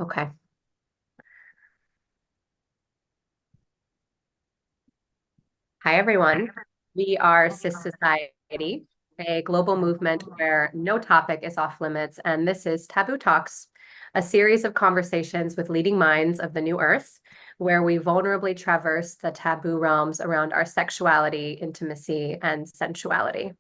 Okay. Hi, everyone. We are SISociety, a global movement where no topic is off limits. And this is Taboo Talks, a series of conversations with leading minds of the new earth, where we vulnerably traverse the taboo realms around our sexuality, intimacy, and sensuality.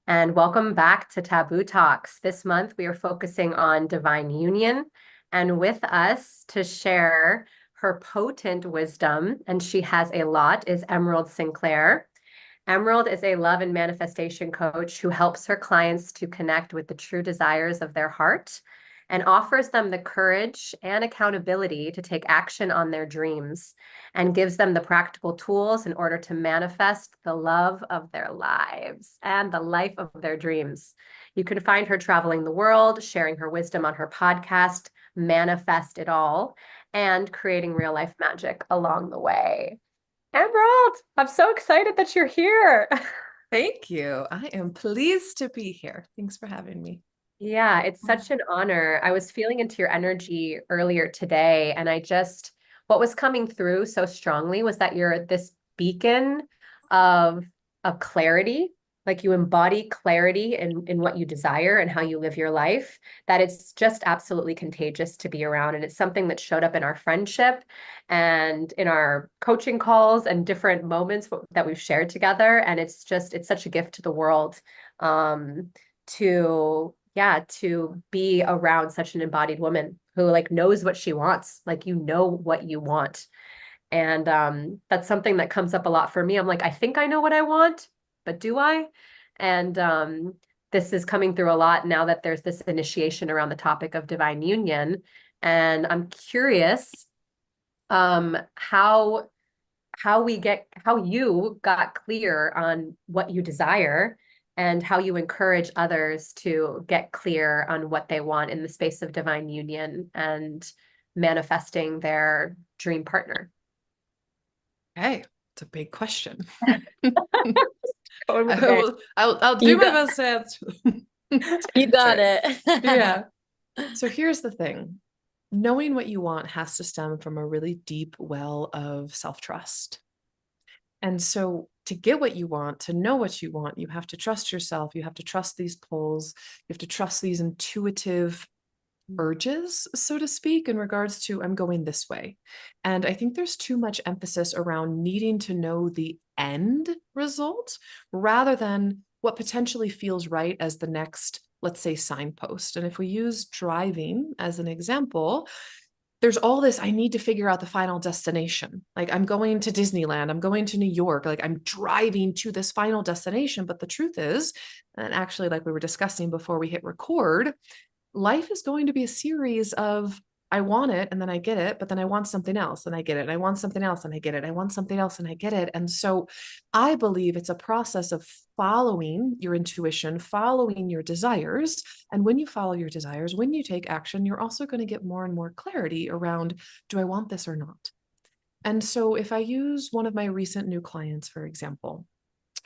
And welcome back to Taboo Talks. This month, we are focusing on divine union. And with us to share her potent wisdom, and she has a lot, is Emyrald Sinclaire. Emyrald is a love and manifestation coach who helps her clients to connect with the true desires of their heart and offers them the courage and accountability to take action on their dreams and gives them the practical tools in order to manifest the love of their lives and the life of their dreams. You can find her traveling the world, sharing her wisdom on her podcast, Manifest It All, and creating real life magic along the way. Emerald, I'm so excited that you're here. Thank you. I am pleased to be here. Thanks for having me. Yeah, it's such an honor. I was feeling into your energy earlier today, and what was coming through so strongly was that you're this beacon of of clarity, like you embody clarity in what you desire and how you live your life, that it's just absolutely contagious to be around. And it's something that showed up in our friendship and in our coaching calls and different moments that we've shared together. And it's such a gift to the world. To be around such an embodied woman who like knows what she wants, like you know what you want. And that's something that comes up a lot for me. I'm like, I think I know what I want, but do I? And this is coming through a lot now that there's this initiation around the topic of divine union. And I'm curious um how how you got clear on what you desire and how you encourage others to get clear on what they want in the space of divine union and manifesting their dream partner. Hey, it's a big question. Going with the I bang. will, I'll do You my got best to answer, to you answer got it. it. Yeah. So here's the thing. Knowing what you want has to stem from a really deep well of self-trust. And so to get what you want, to know what you want, you have to trust yourself. You have to trust these pulls. You have to trust these intuitive urges, so to speak, in regards to I'm going this way. And I think there's too much emphasis around needing to know the end result rather than what potentially feels right as the next, let's say, signpost. And if we use driving as an example, there's all this, I need to figure out the final destination. Like I'm going to Disneyland, I'm going to New York, like I'm driving to this final destination. But the truth is, and actually, like we were discussing before we hit record, life is going to be a series of I want it and then I get it, but then I want something else and I get it. And I want something else and I get it. I want something else and I get it. And so I believe it's a process of following your intuition, following your desires. And when you follow your desires, when you take action, you're also going to get more and more clarity around do I want this or not? And so if I use one of my recent new clients, for example,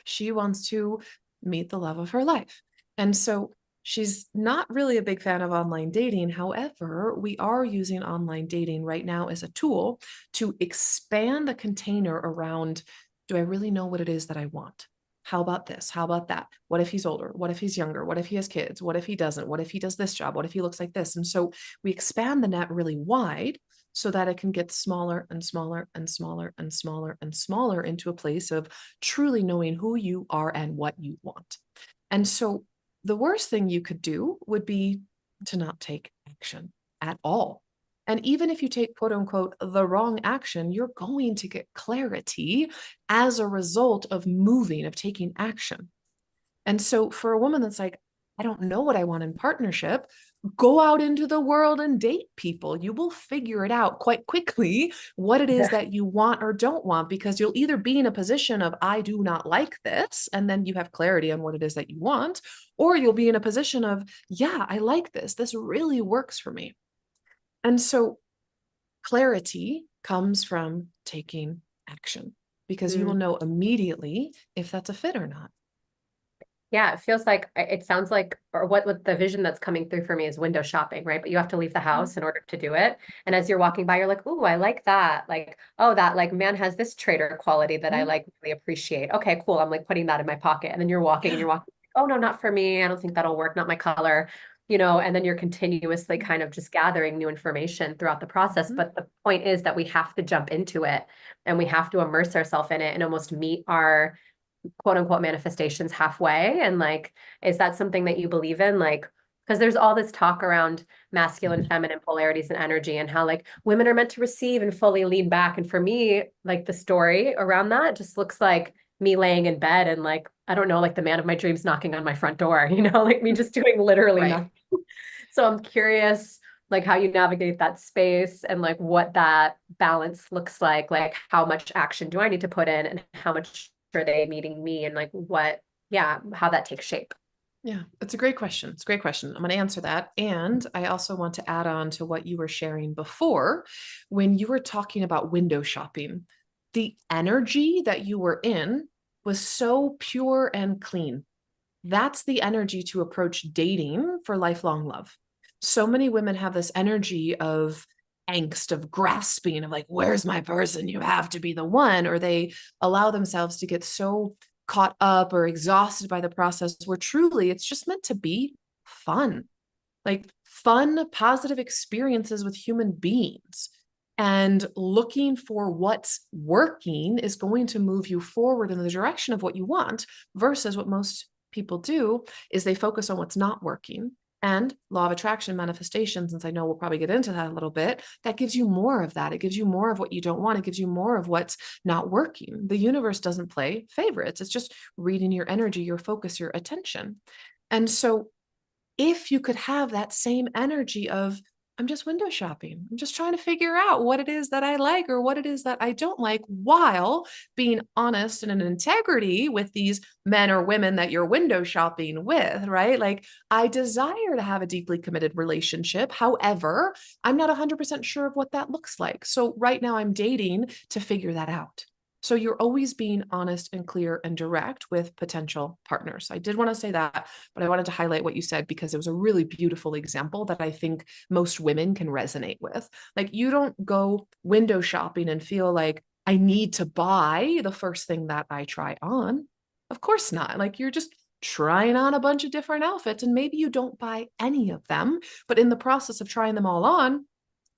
she wants to meet the love of her life. And so she's not really a big fan of online dating. However, we are using online dating right now as a tool to expand the container around do I really know what it is that I want? How about this? How about that? What if he's older? What if he's younger? What if he has kids? What if he doesn't? What if he does this job? What if he looks like this? And so we expand the net really wide so that it can get smaller and smaller and smaller and smaller and smaller into a place of truly knowing who you are and what you want. And so the worst thing you could do would be to not take action at all. And even if you take quote unquote the wrong action, you're going to get clarity as a result of moving, of taking action. And so for a woman that's like, I don't know what I want in partnership, go out into the world and date people. You will figure it out quite quickly what it is that you want or don't want, because you'll either be in a position of, I do not like this, and then you have clarity on what it is that you want, or you'll be in a position of, yeah, I like this. This really works for me. And so clarity comes from taking action because you will Mm. know immediately if that's a fit or not. Yeah, it feels like it sounds like, or what the vision that's coming through for me is window shopping, right? But you have to leave the Mhm. house in order to do it. And as you're walking by, you're like, "Ooh, I like that." Like, "Oh, that like man has this trait or quality that I Mhm. like really appreciate." Okay, cool. I'm like putting that in my pocket. And then you're walking and Yeah. you're walking, "Oh no, not for me. I don't think that'll work, not my color." And then you're continuously kind of just gathering new information throughout the process. Mhm. But the point is that we have to jump into it and we have to immerse ourselves in it and almost meet our quote unquote manifestations halfway. And like, is that something that you believe in? Like, because there's all this talk around masculine, feminine polarities and energy, and how like women are meant to receive and fully lean back. And for me, like the story around that just looks like me laying in bed and like, I don't know, like the man of my dreams knocking on my front door, like me just doing literally Right. nothing. So I'm curious, like how you navigate that space and like what that balance looks like how much action do I need to put in and how much are they meeting me and like what, yeah, how that takes shape. Yeah, it's a great question. It's a great question. I'm going to answer that. And I also want to add on to what you were sharing before when you were talking about window shopping. The energy that you were in was so pure and clean. That's the energy to approach dating for lifelong love. So many women have this energy of angst, of grasping, of like, where's my person? You have to be the one. Or they allow themselves to get so caught up or exhausted by the process where truly it's just meant to be fun, like fun, positive experiences with human beings. And looking for what's working is going to move you forward in the direction of what you want versus what most people do is they focus on what's not working. And law of attraction manifestation, since I know we'll probably get into that a little bit, that gives you more of that. It gives you more of what you don't want. It gives you more of what's not working. The universe doesn't play favorites. It's just reading your energy, your focus, your attention. And so if you could have that same energy of, I'm just window shopping. I'm just trying to figure out what it is that I like or what it is that I don't like while being honest and in integrity with these men or women that you're window shopping with, right? Like, I desire to have a deeply committed relationship. However, I'm not 100% sure of what that looks like. So, right now, I'm dating to figure that out. So you're always being honest and clear and direct with potential partners. I did want to say that, but I wanted to highlight what you said because it was a really beautiful example that I think most women can resonate with. Like, you don't go window shopping and feel like I need to buy the first thing that I try on. Of course not. Like, you're just trying on a bunch of different outfits and maybe you don't buy any of them, but in the process of trying them all on,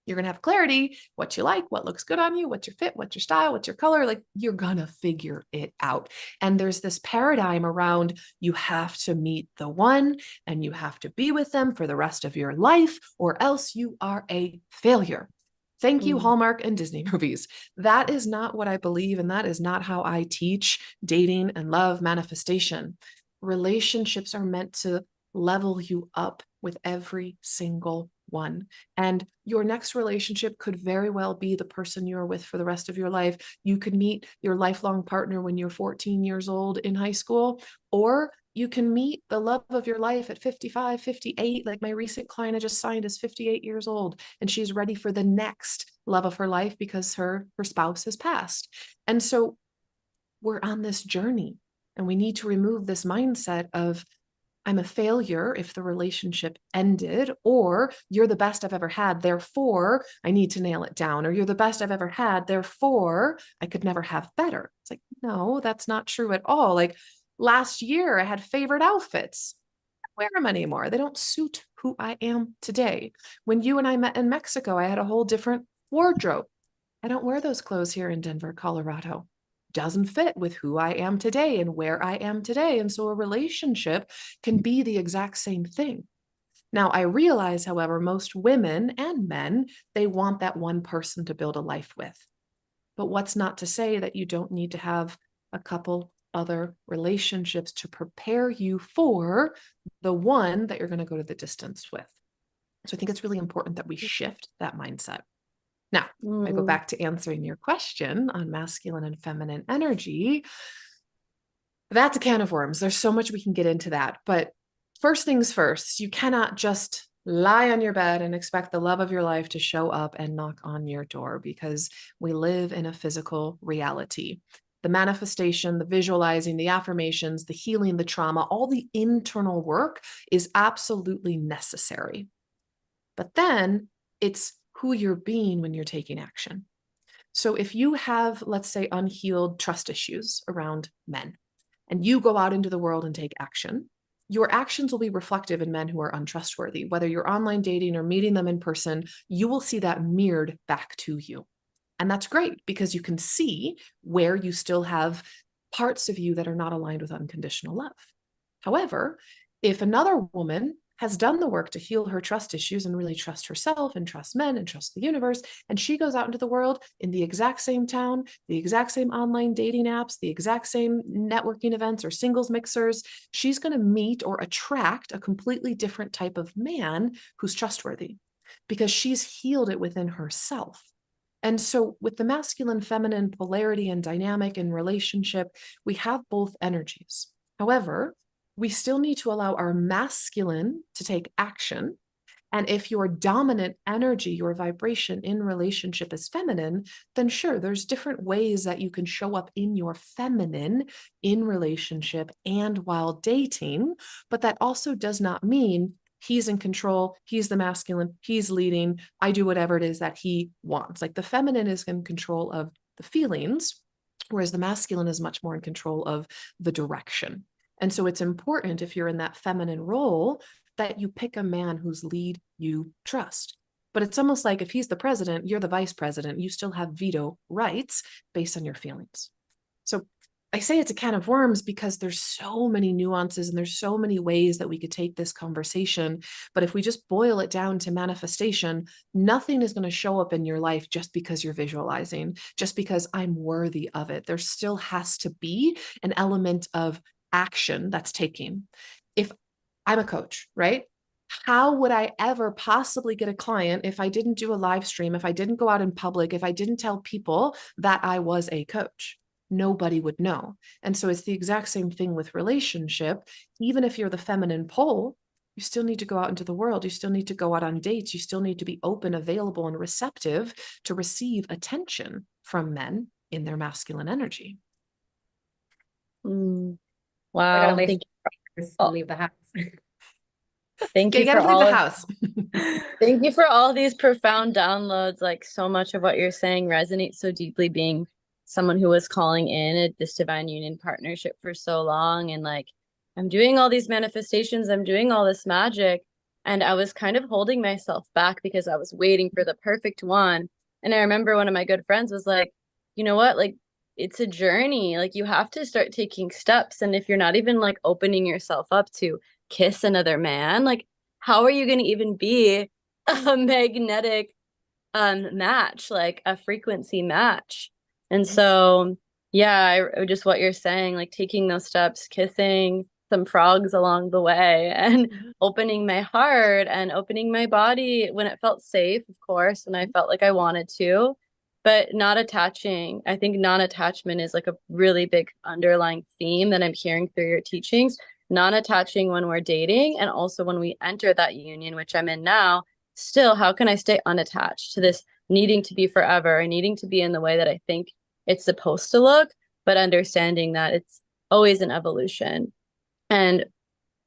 you're going to have clarity, what you like, what looks good on you, what's your fit, what's your style, what's your color. Like, you're going to figure it out. And there's this paradigm around you have to meet the one and you have to be with them for the rest of your life, or else you are a failure. Thank you, Mm. Hallmark and Disney movies. That is not what I believe. And that is not how I teach dating and love manifestation. Relationships are meant to level you up with every single one. And your next relationship could very well be the person you're with for the rest of your life. You could meet your lifelong partner when you're 14 years old in high school, or you can meet the love of your life at 55, 58. Like my recent client I just signed is 58 years old, and she's ready for the next love of her life because her spouse has passed. And so we're on this journey, and we need to remove this mindset of I'm a failure if the relationship ended, or you're the best I've ever had, therefore I need to nail it down, or you're the best I've ever had, therefore I could never have better. It's like, no, that's not true at all. Like, last year I had favorite outfits. I don't wear them anymore. They don't suit who I am today. When you and I met in Mexico, I had a whole different wardrobe. I don't wear those clothes here in Denver, Colorado. Doesn't fit with who I am today and where I am today. And so a relationship can be the exact same thing. Now, I realize, however, most women and men, they want that one person to build a life with. But what's not to say that you don't need to have a couple other relationships to prepare you for the one that you're going to go to the distance with. So I think it's really important that we shift that mindset. Now, I go Mm. back to answering your question on masculine and feminine energy. That's a can of worms. There's so much we can get into that. But first things first, you cannot just lie on your bed and expect the love of your life to show up and knock on your door because we live in a physical reality. the manifestation, the visualizing, the affirmations, the healing, the trauma, all the internal work is absolutely necessary. But then it's who you're being when you're taking action. So if you have, let's say, unhealed trust issues around men, and you go out into the world and take action, your actions will be reflective in men who are untrustworthy. Whether you're online dating or meeting them in person, you will see that mirrored back to you. And that's great because you can see where you still have parts of you that are not aligned with unconditional love. However, if another woman has done the work to heal her trust issues and really trust herself and trust men and trust the universe, and she goes out into the world in the exact same town, the exact same online dating apps, the exact same networking events or singles mixers, she's going to meet or attract a completely different type of man who's trustworthy because she's healed it within herself. And so with the masculine, feminine polarity and dynamic in relationship, we have both energies. However, we still need to allow our masculine to take action. And if your dominant energy, your vibration in relationship is feminine, then sure, there's different ways that you can show up in your feminine in relationship and while dating. But that also does not mean he's in control, he's the masculine, he's leading, I do whatever it is that he wants. Like the feminine is in control of the feelings, whereas the masculine is much more in control of the direction. And so it's important if you're in that feminine role that you pick a man whose lead you trust. But it's almost like if he's the president, you're the vice president, you still have veto rights based on your feelings. So I say it's a can of worms because there's so many nuances and there's so many ways that we could take this conversation. But if we just boil it down to manifestation, nothing is going to show up in your life just because you're visualizing, just because I'm worthy of it. There still has to be an element of action that's taking. If I'm a coach, right? How would I ever possibly get a client if I didn't do a live stream, if I didn't go out in public, if I didn't tell people that I was a coach? Nobody would know. And so it's the exact same thing with relationship. Even if you're the feminine pole, you still need to go out into the world. You still need to go out on dates. You still need to be open, available, and receptive to receive attention from men in their masculine energy. I Wow. gotta lace Thank and you. leave the house. Thank You you for gotta leave the all of, house. thank you for all these profound downloads. Like so much of what you're saying resonates so deeply, being someone who was calling in this divine union partnership for so long. And like, I'm doing all these manifestations, I'm doing all this magic. And I was kind of holding myself back because I was waiting for the perfect one. And I remember one of my good friends was like, you know what? Like, it's a journey. Like, you have to start taking steps. And if you're not even like opening yourself up to kiss another man, like, how are you going to even be a magnetic match, like a frequency match? And so, yeah, just what you're saying, like taking those steps, kissing some frogs along the way, and opening my heart and opening my body when it felt safe, of course, and I felt like I wanted to, but not attaching. I think non-attachment is like a really big underlying theme that I'm hearing through your teachings. Non-attaching when we're dating, and also when we enter that union, which I'm in now. Still, how can I stay unattached to this needing to be forever and needing to be in the way that I think it's supposed to look, but understanding that it's always an evolution. And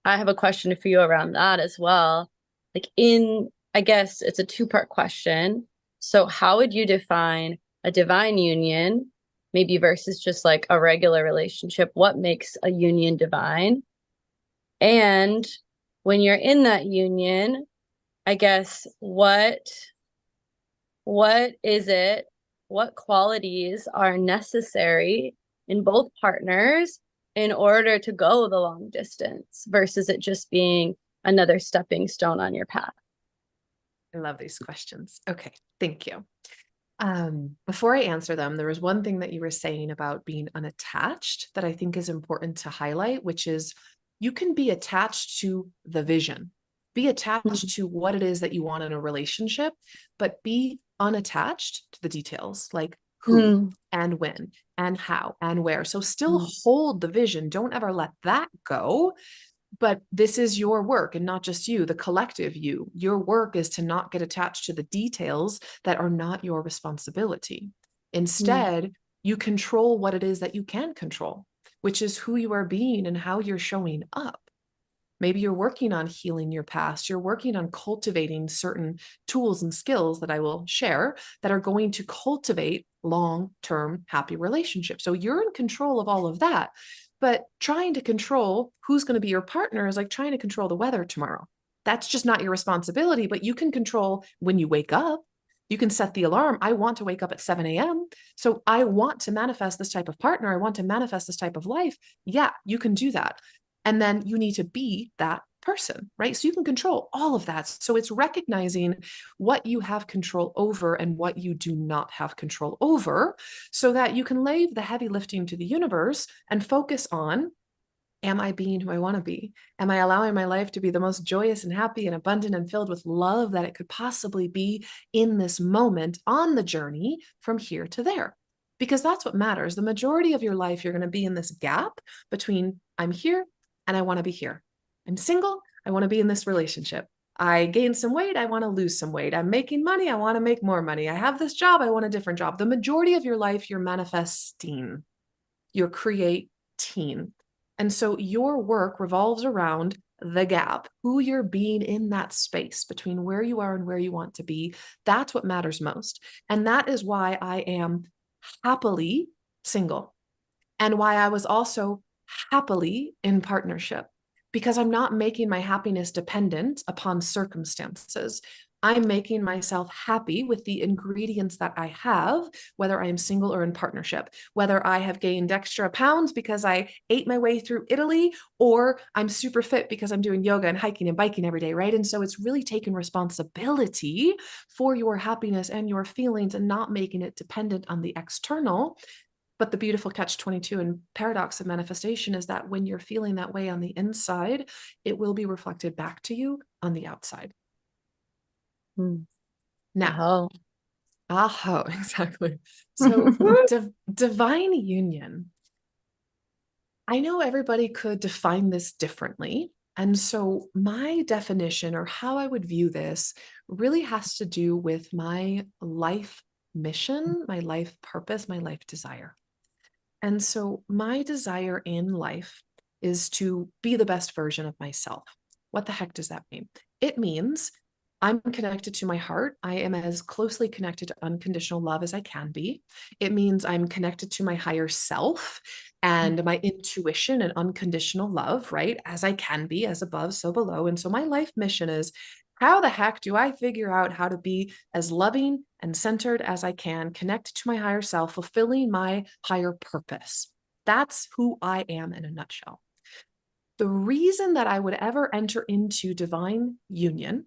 I have a question for you around that as well. Like I guess it's a two-part question. So how would you define a divine union, maybe versus just like a regular relationship? What makes a union divine? And when you're in that union, I guess what is it? What qualities are necessary in both partners in order to go the long distance versus it just being another stepping stone on your path? I love these questions. Okay, thank you. Before I answer them, there was one thing that you were saying about being unattached that I think is important to highlight, which is you can be attached to the vision, be attached to what it is that you want in a relationship, but be unattached to the details, like who and when and how and where. So still hold the vision. Don't ever let that go. But this is your work and not just you, the collective you. Your work is to not get attached to the details that are not your responsibility. Instead, You control what it is that you can control, which is who you are being and how you're showing up. Maybe you're working on healing your past. You're working on cultivating certain tools and skills that I will share that are going to cultivate long-term happy relationships. So you're in control of all of that. But trying to control who's going to be your partner is like trying to control the weather tomorrow. That's just not your responsibility, but you can control when you wake up. You can set the alarm. I want to wake up at 7 a.m. So I want to manifest this type of partner. I want to manifest this type of life. Yeah, you can do that. And then you need to be that person, right? So you can control all of that. So it's recognizing what you have control over and what you do not have control over, so that you can leave the heavy lifting to the universe and focus on, am I being who I want to be? Am I allowing my life to be the most joyous and happy and abundant and filled with love that it could possibly be in this moment on the journey from here to there? Because that's what matters. The majority of your life, you're going to be in this gap between I'm here and I want to be here. I'm single. I want to be in this relationship. I gained some weight. I want to lose some weight. I'm making money. I want to make more money. I have this job. I want a different job. The majority of your life, you're manifesting, you're creating. And so your work revolves around the gap, who you're being in that space between where you are and where you want to be. That's what matters most. And that is why I am happily single, and why I was also happily in partnership, because I'm not making my happiness dependent upon circumstances. I'm making myself happy with the ingredients that I have, whether I am single or in partnership, whether I have gained extra pounds because I ate my way through Italy, or I'm super fit because I'm doing yoga and hiking and biking every day, right? And so it's really taking responsibility for your happiness and your feelings and not making it dependent on the external. But the beautiful catch-22 and paradox of manifestation is that when you're feeling that way on the inside, it will be reflected back to you on the outside. Now, exactly. So divine union. I know everybody could define this differently. And so my definition, or how I would view this, really has to do with my life mission, my life purpose, my life desire. And so my desire in life is to be the best version of myself. What the heck does that mean? It means I'm connected to my heart. I am as closely connected to unconditional love as I can be. It means I'm connected to my higher self and my intuition and unconditional love, right? As I can be, as above, so below. And so my life mission is, how the heck do I figure out how to be as loving and centered as I can, connected to my higher self, fulfilling my higher purpose? That's who I am in a nutshell. The reason that I would ever enter into divine union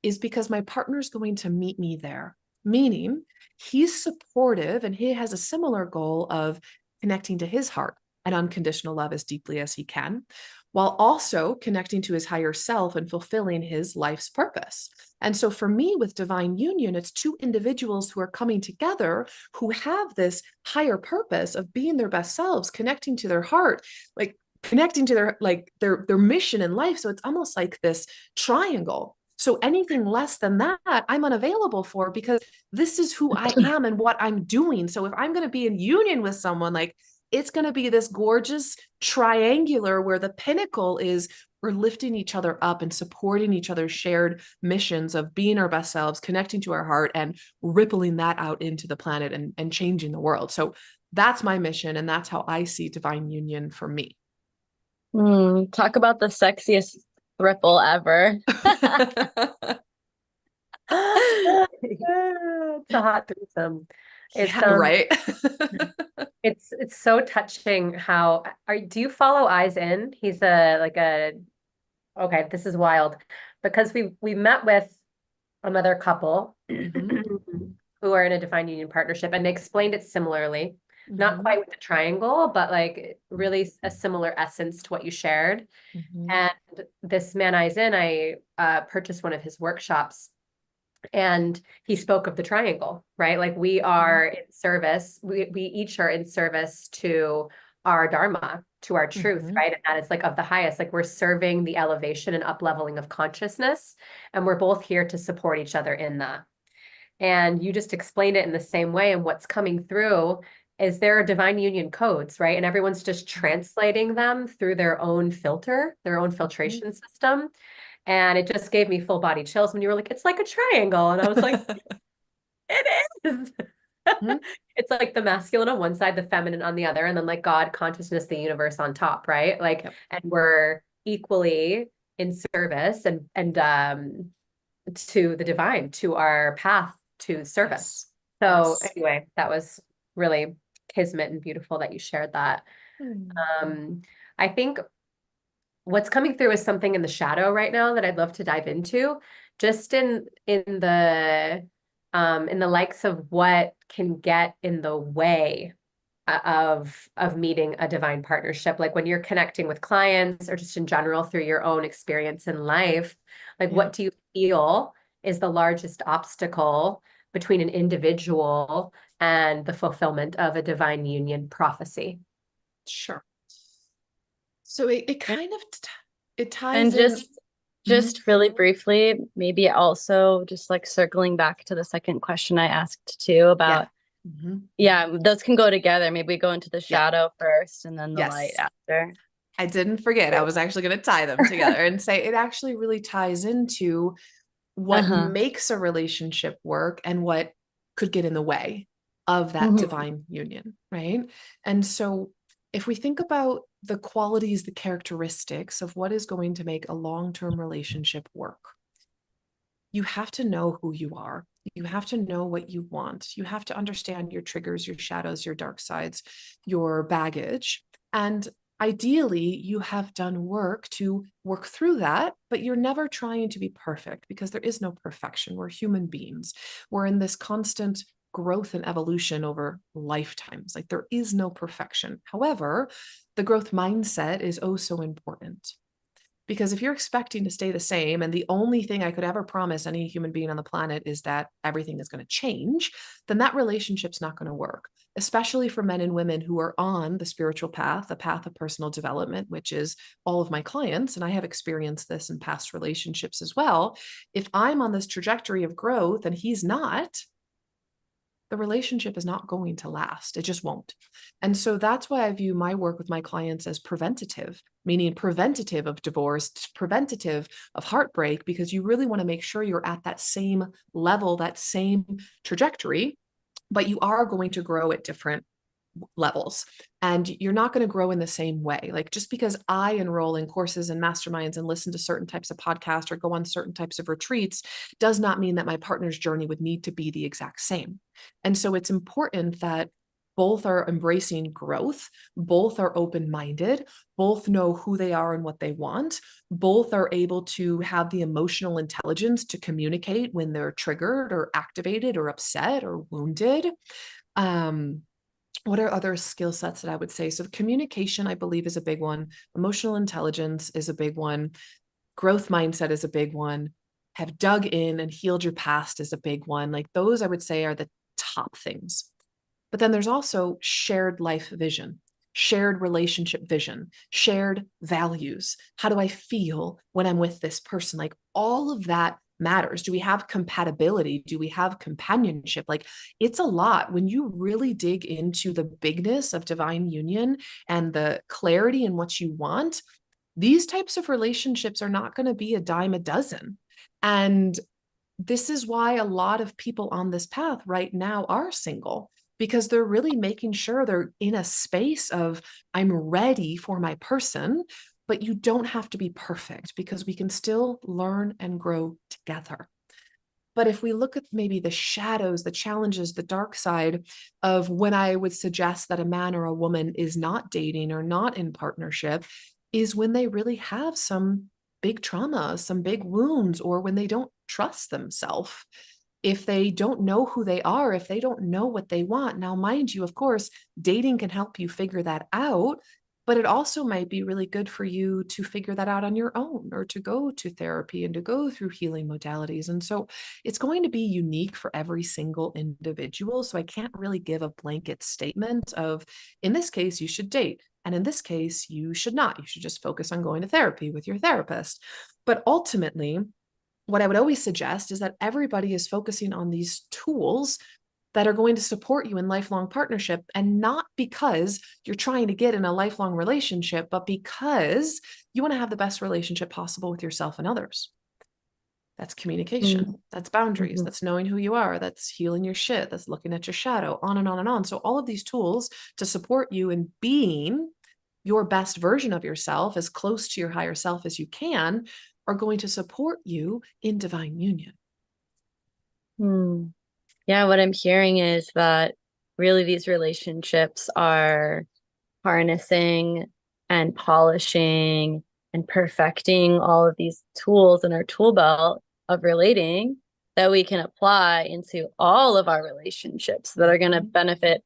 is because my partner is going to meet me there, meaning he's supportive and he has a similar goal of connecting to his heart and unconditional love as deeply as he can, while also connecting to his higher self and fulfilling his life's purpose. And so for me, with divine union, it's two individuals who are coming together who have this higher purpose of being their best selves, connecting to their heart, like connecting to their mission in life. So it's almost like this triangle. So anything less than that, I'm unavailable for, because this is who I am and what I'm doing. So if I'm going to be in union with someone, like, it's going to be this gorgeous triangular where the pinnacle is we're lifting each other up and supporting each other's shared missions of being our best selves, connecting to our heart, and rippling that out into the planet and changing the world. So that's my mission. And that's how I see divine union for me. Talk about the sexiest ripple ever. It's a hot threesome. It's Yeah, right. it's so touching how do you follow Eyes In? He's okay, this is wild, because we met with another couple who are in a divine union partnership, and they explained it similarly. Not quite with the triangle, but like really a similar essence to what you shared. And this man, Eyes In, I purchased one of his workshops, and he spoke of the triangle, right? Like we are in service, we each are in service to our dharma, to our truth, right? And that is like of the highest, like we're serving the elevation and up leveling of consciousness, and we're both here to support each other in that. And you just explained it in the same way, and what's coming through is there are divine union codes, right? And everyone's just translating them through their own filter, their own filtration system. And it just gave me full body chills when you were like, it's like a triangle. And I was like, it is. Mhm. It's like the masculine on one side, the feminine on the other, and then like God, consciousness, the universe on top, right? Like, Yep. and we're equally in service and to the divine, to our path to service. Yes. So Yes. anyway, that was really kismet and beautiful that you shared that. I think what's coming through is something in the shadow right now that I'd love to dive into, just in the likes of what can get in the way of meeting a divine partnership. Like when you're connecting with clients or just in general through your own experience in life, like Yeah. what do you feel is the largest obstacle between an individual and the fulfillment of a divine union prophecy? Sure. So it kind of it ties And in. just really briefly, maybe also just like circling back to the second question I asked too about, yeah, those can go together. Maybe we go into the shadow first and then the light Yes. after. I didn't forget. I was actually going to tie them together and say it actually really ties into what makes a relationship work and what could get in the way of that divine union, right? And so if we think about the qualities, the characteristics of what is going to make a long-term relationship work, you have to know who you are. You have to know what you want. You have to understand your triggers, your shadows, your dark sides, your baggage. And ideally, you have done work to work through that, but you're never trying to be perfect because there is no perfection. We're human beings. We're in this constant growth and evolution over lifetimes. Like there is no perfection. However, the growth mindset is oh so important. Because if you're expecting to stay the same, and the only thing I could ever promise any human being on the planet is that everything is going to change, then that relationship's not going to work, especially for men and women who are on the spiritual path, the path of personal development, which is all of my clients. And I have experienced this in past relationships as well. If I'm on this trajectory of growth and he's not, the relationship is not going to last. It just won't. And so that's why I view my work with my clients as preventative, meaning preventative of divorce, preventative of heartbreak, because you really want to make sure you're at that same level, that same trajectory, but you are going to grow at different levels and you're not going to grow in the same way. Like just because I enroll in courses and masterminds and listen to certain types of podcasts or go on certain types of retreats does not mean that my partner's journey would need to be the exact same. And so it's important that both are embracing growth, both are open-minded, both know who they are and what they want, both are able to have the emotional intelligence to communicate when they're triggered or activated or upset or wounded. What are other skill sets that I would say? So communication, I believe, is a big one. Emotional intelligence is a big one. Growth mindset is a big one. Have dug in and healed your past is a big one. Like those, I would say, are the top things. But then there's also shared life vision, shared relationship vision, shared values. How do I feel when I'm with this person? Like all of that matters. Do we have compatibility? Do we have companionship? Like it's a lot when you really dig into the bigness of divine union and the clarity in what you want. These types of relationships are not going to be a dime a dozen. And this is why a lot of people on this path right now are single, because they're really making sure they're in a space of, I'm ready for my person, but you don't have to be perfect because we can still learn and grow together. But if we look at maybe the shadows, the challenges, the dark side of when I would suggest that a man or a woman is not dating or not in partnership, is when they really have some big trauma, some big wounds, or when they don't trust themselves. If they don't know who they are, if they don't know what they want. Now, mind you, of course, dating can help you figure that out, but it also might be really good for you to figure that out on your own or to go to therapy and to go through healing modalities. And so it's going to be unique for every single individual. So I can't really give a blanket statement of, in this case, you should date. And in this case, you should not. You should just focus on going to therapy with your therapist. But ultimately, what I would always suggest is that everybody is focusing on these tools that are going to support you in lifelong partnership, and not because you're trying to get in a lifelong relationship, but because you want to have the best relationship possible with yourself and others. That's communication. That's boundaries. That's knowing who you are. That's healing your shit. That's looking at your shadow, on and on and on. So all of these tools to support you in being your best version of yourself, as close to your higher self as you can, are going to support you in divine union. Yeah, what I'm hearing is that really these relationships are harnessing and polishing and perfecting all of these tools in our tool belt of relating that we can apply into all of our relationships that are going to benefit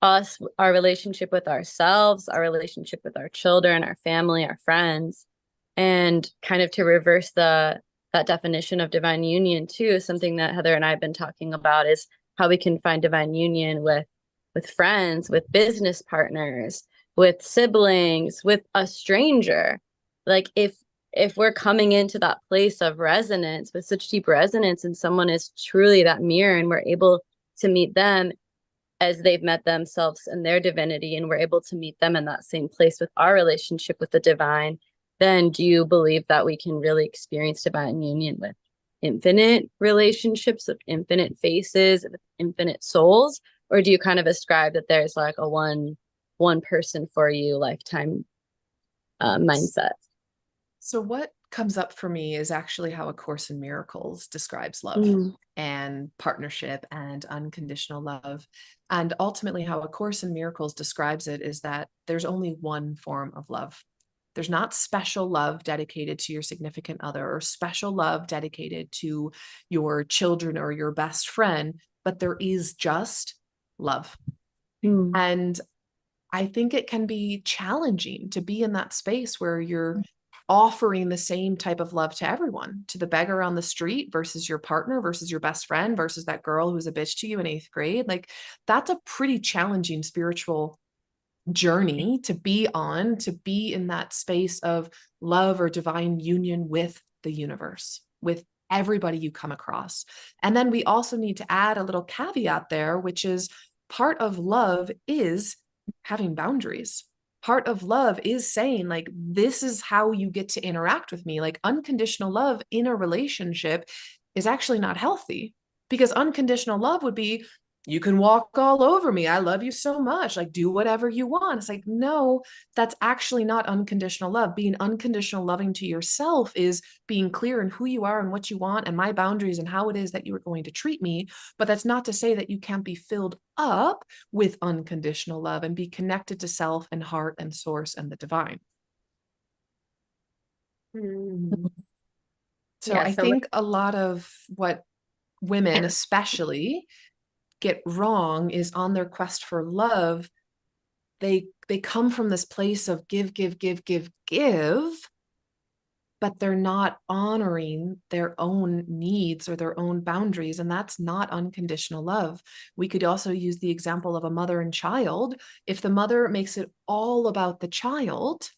us, our relationship with ourselves, our relationship with our children, our family, our friends, and kind of to reverse that definition of divine union too. Something that Heather and I have been talking about is how we can find divine union with friends, with business partners, with siblings, with a stranger. Like if we're coming into that place of resonance, with such deep resonance, and someone is truly that mirror, and we're able to meet them as they've met themselves and their divinity, and we're able to meet them in that same place with our relationship with the divine, then do you believe that we can really experience divine union with infinite relationships, with infinite faces, with infinite souls? Or do you kind of ascribe that there's like a one person for you lifetime mindset? So what comes up for me is actually how A Course in Miracles describes love and partnership and unconditional love. And ultimately how A Course in Miracles describes it is that there's only one form of love. There's not special love dedicated to your significant other, or special love dedicated to your children or your best friend, but there is just love. And I think it can be challenging to be in that space where you're offering the same type of love to everyone, to the beggar on the street versus your partner versus your best friend versus that girl who's a bitch to you in 8th grade. Like, that's a pretty challenging spiritual journey to be on, to be in that space of love or divine union with the universe, with everybody you come across. And then we also need to add a little caveat there, which is part of love is having boundaries. Part of love is saying, like, this is how you get to interact with me. Like, unconditional love in a relationship is actually not healthy, because unconditional love would be, you can walk all over me. I love you so much. Like, do whatever you want. It's like, no, that's actually not unconditional love. Being unconditional loving to yourself is being clear in who you are and what you want and my boundaries and how it is that you are going to treat me. But that's not to say that you can't be filled up with unconditional love and be connected to self and heart and source and the divine. So I think a lot of what women especially get wrong is, on their quest for love, they come from this place of give, but they're not honoring their own needs or their own boundaries. And that's not unconditional love. We could also use the example of a mother and child. If the mother makes it all about the child,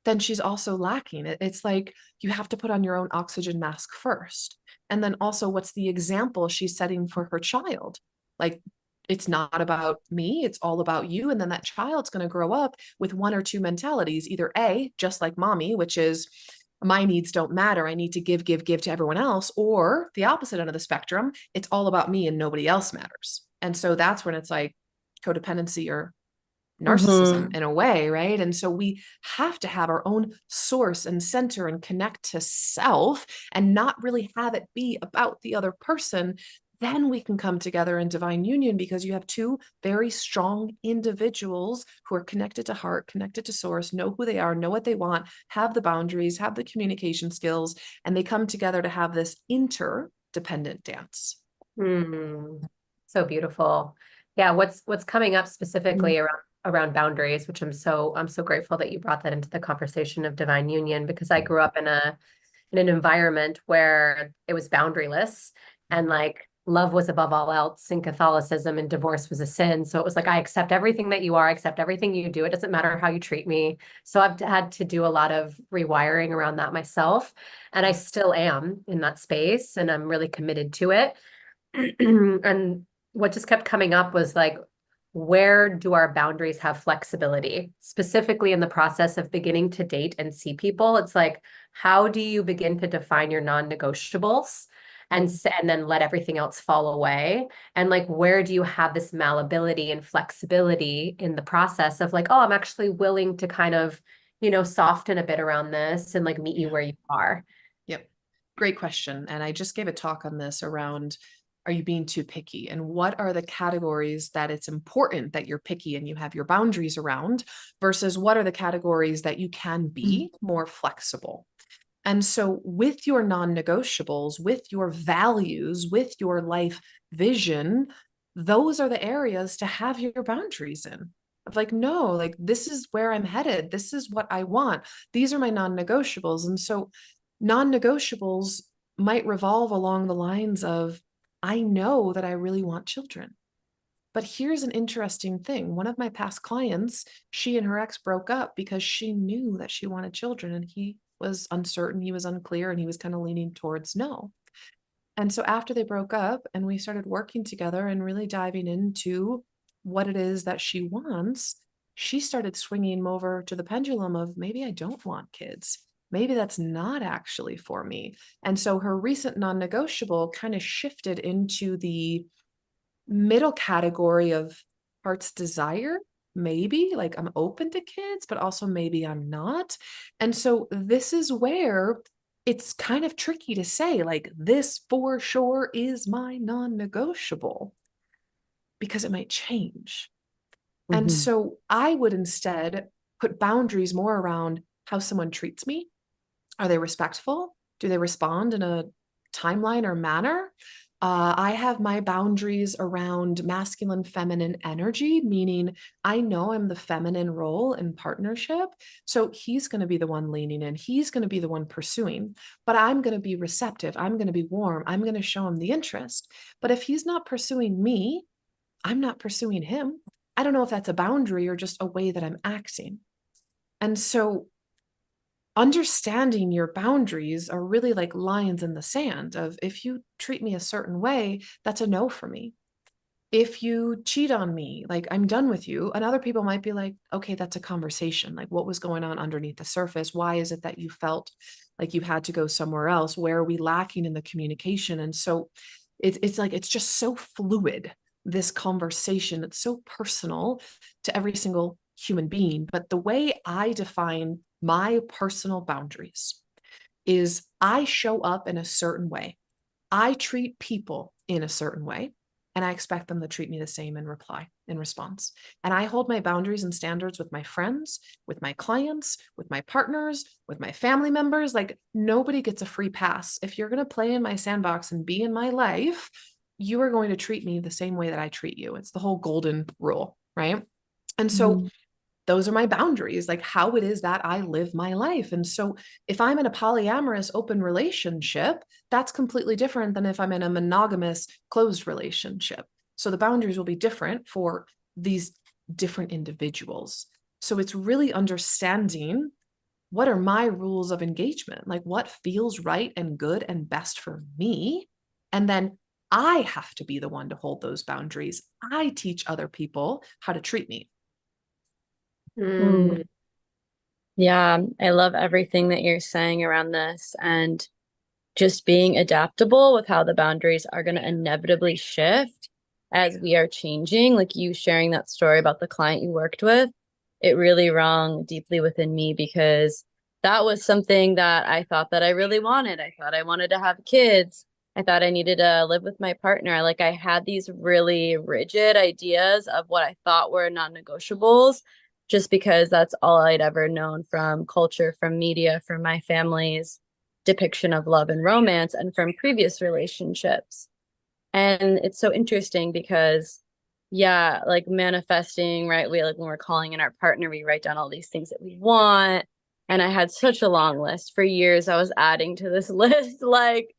then she's also lacking. It's like, you have to put on your own oxygen mask first. And then also, what's the example she's setting for her child? Like, it's not about me, it's all about you. And then that child's going to grow up with one or two mentalities, either A, just like mommy, which is, my needs don't matter, I need to give to everyone else, or the opposite end of the spectrum, it's all about me and nobody else matters. And so that's when it's like codependency or narcissism in a way, right? And so we have to have our own source and center and connect to self and not really have it be about the other person. Then we can come together in divine union, because you have two very strong individuals who are connected to heart, connected to source, know who they are, know what they want, have the boundaries, have the communication skills, and they come together to have this interdependent dance. So beautiful. Yeah, what's coming up specifically around boundaries, which I'm so grateful that you brought that into the conversation of divine union, because I grew up in an environment where it was boundaryless, and like, love was above all else in Catholicism, and divorce was a sin. So it was like, I accept everything that you are, I accept everything you do. It doesn't matter how you treat me. So I've had to do a lot of rewiring around that myself. And I still am in that space, and I'm really committed to it. And what just kept coming up was like, where do our boundaries have flexibility? Specifically in the process of beginning to date and see people, it's like, how do you begin to define your non-negotiables and then let everything else fall away? And like, where do you have this malleability and flexibility in the process of like, oh, I'm actually willing to kind of, soften a bit around this and like meet you where you are. Yep. Great question. And I just gave a talk on this around, are you being too picky? And what are the categories that it's important that you're picky and you have your boundaries around versus what are the categories that you can be more flexible? And so with your non-negotiables, with your values, with your life vision, those are the areas to have your boundaries in. Of like, no, like this is where I'm headed. This is what I want. These are my non-negotiables. And so non-negotiables might revolve along the lines of, I know that I really want children. But here's an interesting thing. One of my past clients, she and her ex broke up because she knew that she wanted children and he was uncertain, he was unclear, and he was kind of leaning towards no. And so after they broke up and we started working together and really diving into what it is that she wants, she started swinging over to the pendulum of maybe I don't want kids. Maybe that's not actually for me. And so her recent non-negotiable kind of shifted into the middle category of heart's desire. Maybe like I'm open to kids, but also maybe I'm not. And so this is where it's kind of tricky to say, like, this for sure is my non-negotiable because it might change. And so I would instead put boundaries more around how someone treats me. Are they respectful? Do they respond in a timeline or manner? I have my boundaries around masculine, feminine energy, meaning I know I'm the feminine role in partnership. So he's going to be the one leaning in. He's going to be the one pursuing, but I'm going to be receptive. I'm going to be warm. I'm going to show him the interest. But if he's not pursuing me, I'm not pursuing him. I don't know if that's a boundary or just a way that I'm acting. And so understanding your boundaries are really like lines in the sand of if you treat me a certain way, that's a no for me. If you cheat on me, like I'm done with you. And other people might be like, okay, that's a conversation. Like what was going on underneath the surface? Why is it that you felt like you had to go somewhere else? Where are we lacking in the communication? And so it's like, it's just so fluid, this conversation. It's so personal to every single human being. But the way I define my personal boundaries is I show up in a certain way. I treat people in a certain way, and I expect them to treat me the same in response. And I hold my boundaries and standards with my friends, with my clients, with my partners, with my family members. Like nobody gets a free pass. If you're going to play in my sandbox and be in my life, you are going to treat me the same way that I treat you. It's the whole golden rule, right? And so those are my boundaries, like how it is that I live my life. And so if I'm in a polyamorous open relationship, that's completely different than if I'm in a monogamous closed relationship. So the boundaries will be different for these different individuals. So it's really understanding what are my rules of engagement, like what feels right and good and best for me. And then I have to be the one to hold those boundaries. I teach other people how to treat me. Yeah, I love everything that you're saying around this and just being adaptable with how the boundaries are going to inevitably shift as we are changing. Like you sharing that story about the client you worked with, it really rung deeply within me because that was something that I thought that I really wanted. I thought I wanted to have kids. I thought I needed to live with my partner. Like I had these really rigid ideas of what I thought were non-negotiables just because that's all I'd ever known from culture, from media, from my family's depiction of love and romance, and from previous relationships. And it's so interesting because, yeah, like manifesting, right? We like when we're calling in our partner, we write down all these things that we want. And I had such a long list for years. I was adding to this list, like,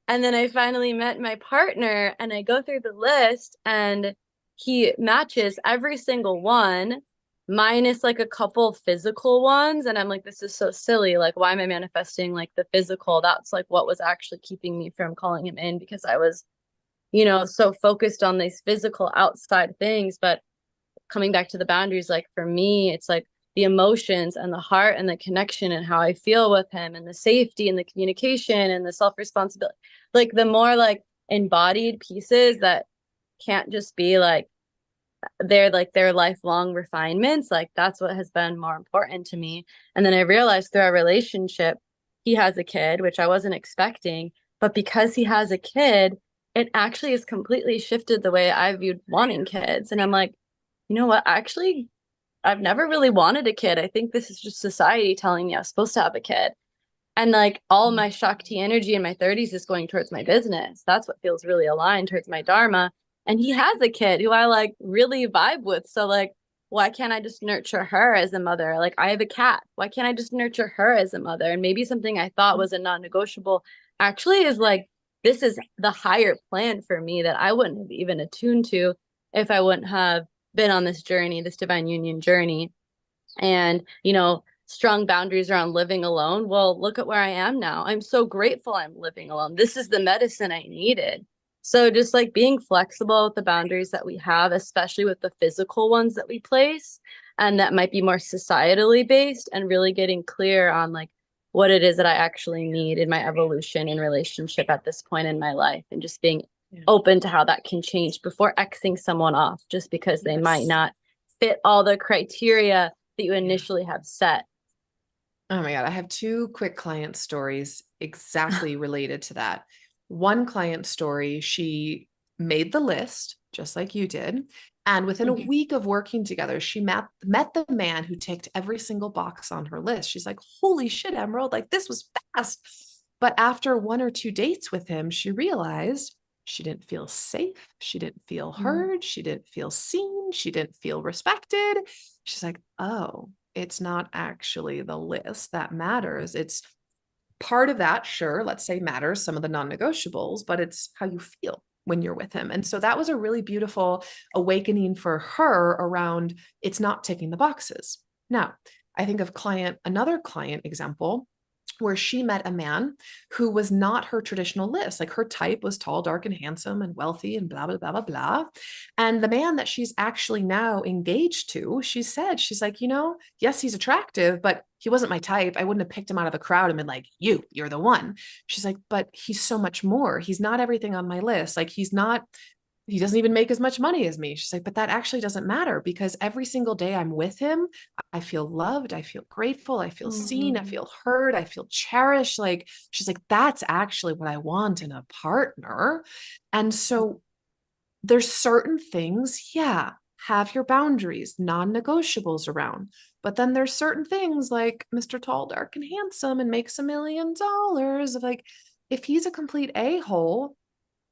and then I finally met my partner and I go through the list and he matches every single one minus like a couple physical ones. And I'm like, this is so silly. Like, why am I manifesting like the physical? That's like what was actually keeping me from calling him in because I was so focused on these physical outside things. But coming back to the boundaries, like for me, it's like the emotions and the heart and the connection and how I feel with him and the safety and the communication and the self-responsibility, like the more like embodied pieces that can't just be like their lifelong refinements. Like that's what has been more important to me. And then I realized through our relationship, he has a kid, which I wasn't expecting, but because he has a kid, it actually has completely shifted the way I viewed wanting kids. And I'm like, you know what? Actually, I've never really wanted a kid. I think this is just society telling me I was supposed to have a kid. And like all my Shakti energy in my 30s is going towards my business. That's what feels really aligned towards my Dharma. And he has a kid who I like really vibe with. So like, why can't I just nurture her as a mother? Like I have a cat. Why can't I just nurture her as a mother? And maybe something I thought was a non-negotiable actually is like, this is the higher plan for me that I wouldn't have even attuned to if I wouldn't have been on this journey, this divine union journey. And, strong boundaries around living alone. Well, look at where I am now. I'm so grateful I'm living alone. This is the medicine I needed. So just like being flexible with the boundaries that we have, especially with the physical ones that we place, and that might be more societally based, and really getting clear on like what it is that I actually need in my evolution and relationship at this point in my life, and just being open to how that can change before Xing someone off just because they might not fit all the criteria that you initially have set. Oh my God. I have two quick client stories exactly related to that. One client story, she made the list just like you did. And within a week of working together, she met the man who ticked every single box on her list. She's like, holy shit, Emerald, like this was fast. But after one or two dates with him, she realized she didn't feel safe. She didn't feel heard. She didn't feel seen. She didn't feel respected. She's like, oh, it's not actually the list that matters. It's part of that, sure, let's say matters, some of the non-negotiables, but it's how you feel when you're with him. And so that was a really beautiful awakening for her around it's not ticking the boxes. Now, I think of another client example where she met a man who was not her traditional list. Like her type was tall, dark, and handsome and wealthy and blah, blah, blah, blah, blah. And the man that she's actually now engaged to, she's like, yes, he's attractive, but he wasn't my type. I wouldn't have picked him out of a crowd and been like, you're the one. She's like, but he's so much more. He's not everything on my list. Like he doesn't even make as much money as me. She's like, but that actually doesn't matter because every single day I'm with him, I feel loved. I feel grateful. I feel seen. I feel heard. I feel cherished. Like, she's like, that's actually what I want in a partner. And so there's certain things, have your boundaries, non-negotiables around. But then there's certain things like Mr. Tall, Dark, and Handsome and makes $1 million of like, if he's a complete a-hole,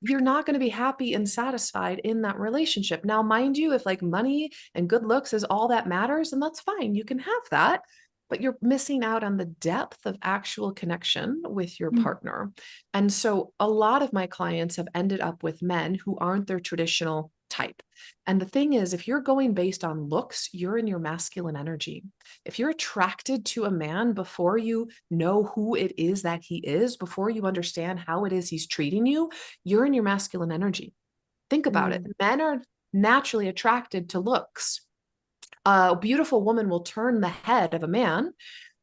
you're not going to be happy and satisfied in that relationship. Now, mind you, if like money and good looks is all that matters, then that's fine. You can have that, but you're missing out on the depth of actual connection with your partner. And so a lot of my clients have ended up with men who aren't their traditional type. And the thing is, if you're going based on looks, you're in your masculine energy. If you're attracted to a man before you know who it is that he is, before you understand how it is he's treating you, you're in your masculine energy. Think about it. Men are naturally attracted to looks. A beautiful woman will turn the head of a man,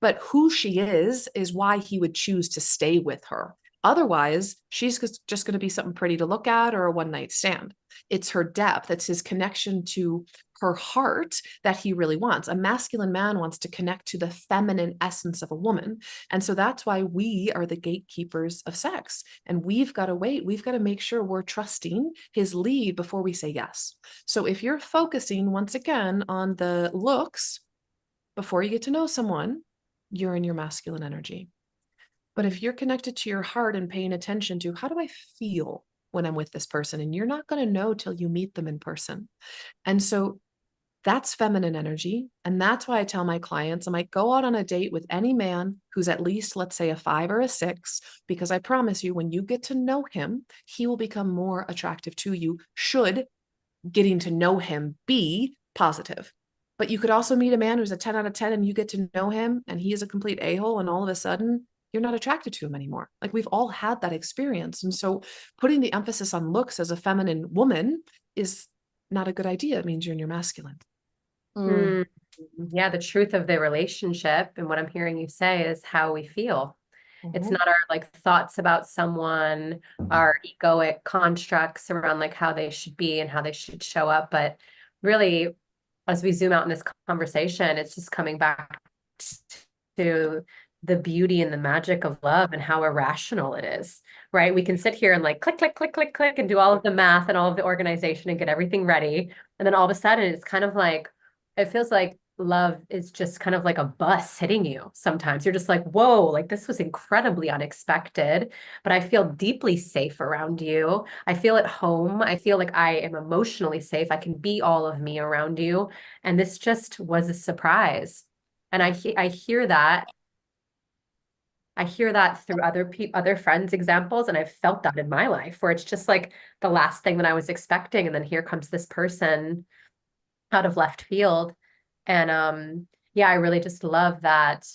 but who she is why he would choose to stay with her. Otherwise, she's just going to be something pretty to look at or a one-night stand. It's her depth. It's his connection to her heart that he really wants. A masculine man wants to connect to the feminine essence of a woman. And so that's why we are the gatekeepers of sex. And we've got to wait. We've got to make sure we're trusting his lead before we say yes. So if you're focusing once again on the looks before you get to know someone, you're in your masculine energy. But if you're connected to your heart and paying attention to how do I feel when I'm with this person, and you're not going to know till you meet them in person. And so that's feminine energy. And that's why I tell my clients, I might go out on a date with any man who's at least, let's say, a 5 or a 6, because I promise you, when you get to know him, he will become more attractive to you, should getting to know him be positive. But you could also meet a man who's a 10 out of 10 and you get to know him and he is a complete a-hole, and all of a sudden you're not attracted to him anymore. Like, we've all had that experience. And so putting the emphasis on looks as a feminine woman is not a good idea. It means you're in your masculine. Mm. Yeah, the truth of the relationship and what I'm hearing you say is how we feel. It's not our like thoughts about someone, our egoic constructs around like how they should be and how they should show up. But really, as we zoom out in this conversation, it's just coming back to the beauty and the magic of love and how irrational it is, right? We can sit here and like click, click, click, click, click, and do all of the math and all of the organization and get everything ready. And then all of a sudden, it's kind of like, it feels like love is just kind of like a bus hitting you sometimes. You're just like, whoa, like this was incredibly unexpected, but I feel deeply safe around you. I feel at home. I feel like I am emotionally safe. I can be all of me around you. And this just was a surprise. And I hear that. I hear that through other friends' examples, and I've felt that in my life where it's just like the last thing that I was expecting, and then here comes this person out of left field. And yeah, I really just love that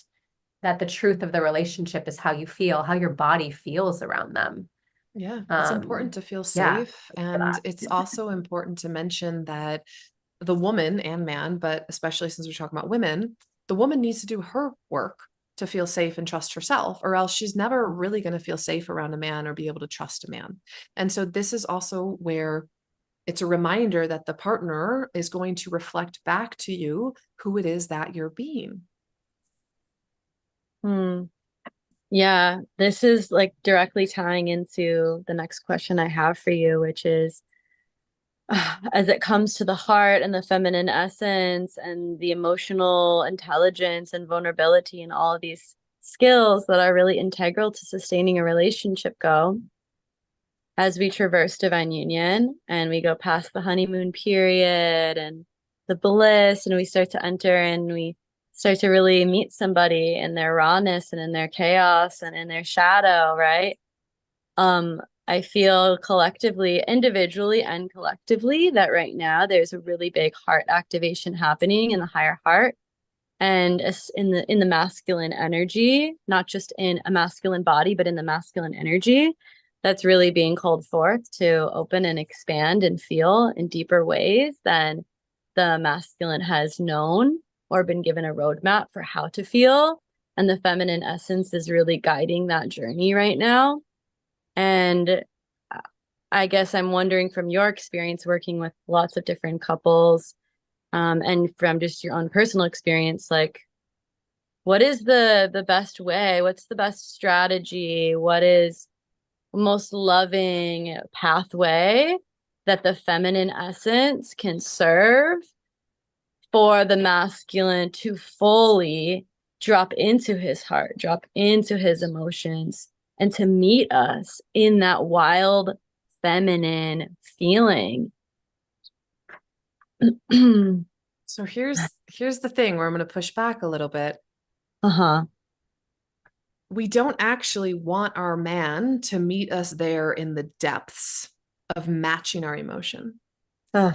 the truth of the relationship is how you feel, how your body feels around them. Yeah, it's important to feel Yeah, safe. And it's also important to mention that the woman and man, but especially since we're talking about women, the woman needs to do her work to feel safe and trust herself, or else she's never really going to feel safe around a man or be able to trust a man. And so this is also where it's a reminder that the partner is going to reflect back to you who it is that you're being. Yeah, this is like directly tying into the next question I have for you, which is as it comes to the heart and the feminine essence and the emotional intelligence and vulnerability and all of these skills that are really integral to sustaining a relationship go, as we traverse divine union and we go past the honeymoon period and the bliss, and we start to enter and we start to really meet somebody in their rawness and in their chaos and in their shadow, right? I feel collectively, individually and collectively, that right now there's a really big heart activation happening in the higher heart and in the masculine energy, not just in a masculine body, but in the masculine energy that's really being called forth to open and expand and feel in deeper ways than the masculine has known or been given a roadmap for how to feel. And the feminine essence is really guiding that journey right now. And I guess I'm wondering from your experience working with lots of different couples, and from just your own personal experience, like what is the best way? What's the best strategy? What is the most loving pathway that the feminine essence can serve for the masculine to fully drop into his heart, drop into his emotions, and to meet us in that wild feminine feeling? So here's the thing where I'm going to push back a little bit. We don't actually want our man to meet us there in the depths of matching our emotion.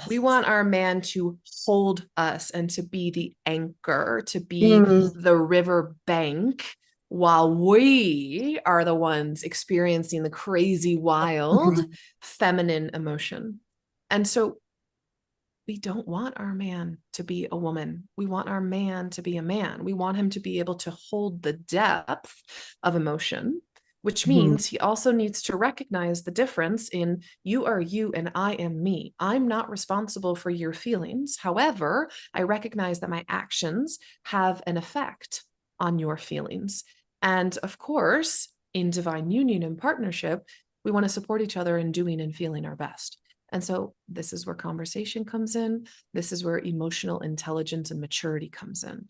We want our man to hold us and to be the anchor, to be the river bank, while we are the ones experiencing the crazy, wild, feminine emotion. And so we don't want our man to be a woman. We want our man to be a man. We want him to be able to hold the depth of emotion, which means he also needs to recognize the difference in you are you and I am me. I'm not responsible for your feelings. However, I recognize that my actions have an effect on your feelings. And of course, in divine union and partnership, we want to support each other in doing and feeling our best. And so this is where conversation comes in. This is where emotional intelligence and maturity comes in.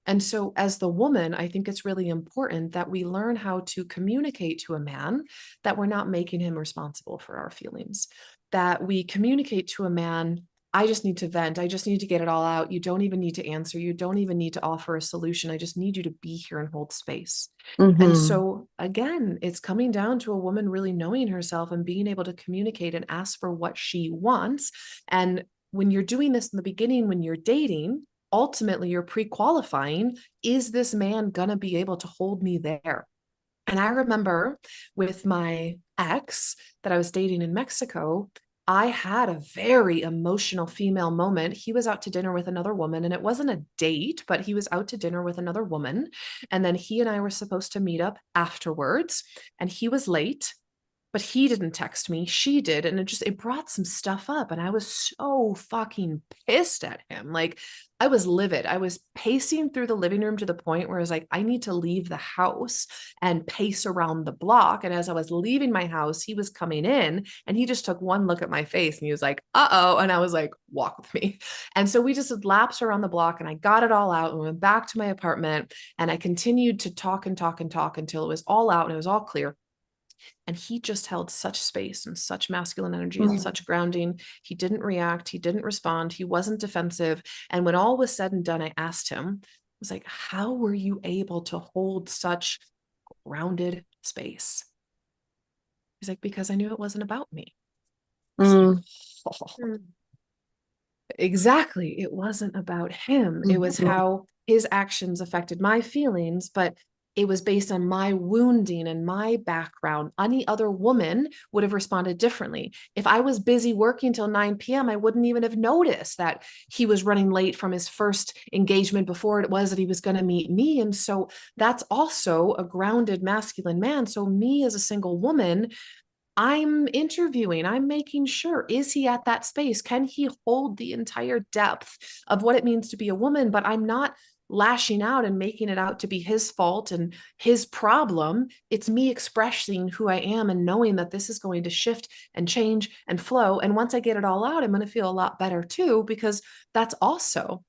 And so as the woman, I think it's really important that we learn how to communicate to a man that we're not making him responsible for our feelings, that we communicate to a man, I just need to vent. I just need to get it all out. You don't even need to answer. You don't even need to offer a solution. I just need you to be here and hold space. And so again, it's coming down to a woman really knowing herself and being able to communicate and ask for what she wants. And when you're doing this in the beginning, when you're dating, ultimately you're pre-qualifying, is this man going to be able to hold me there? And I remember with my ex that I was dating in Mexico, I had a very emotional female moment. He was out to dinner with another woman, and it wasn't a date, but he was out to dinner with another woman. And then he and I were supposed to meet up afterwards, and he was late. But he didn't text me, she did, and it brought some stuff up, and I was so fucking pissed at him. Like, I was livid. I was pacing through the living room to the point where I was like, I need to leave the house and pace around the block. And as I was leaving my house, he was coming in, and he just took one look at my face and he was like, uh-oh. And I was like, walk with me. And so we just lapsed around the block, and I got it all out and went back to my apartment, and I continued to talk and talk and talk until it was all out and it was all clear. And he just held such space and such masculine energy and such grounding. He didn't react. He didn't respond. He wasn't defensive. And when all was said and done, I asked him, I was like, how were you able to hold such grounded space? He's like, because I knew it wasn't about me. Like, oh, exactly. It wasn't about him. It was how his actions affected my feelings, but it was based on my wounding and my background. Any other woman would have responded differently. If I was busy working till 9 p.m., I wouldn't even have noticed that he was running late from his first engagement before it was that he was going to meet me. And so that's also a grounded masculine man. So me as a single woman, I'm interviewing, I'm making sure, is he at that space? Can he hold the entire depth of what it means to be a woman? But I'm not lashing out and making it out to be his fault and his problem. It's me expressing who I am and knowing that this is going to shift and change and flow. And once I get it all out, I'm going to feel a lot better too, because that's also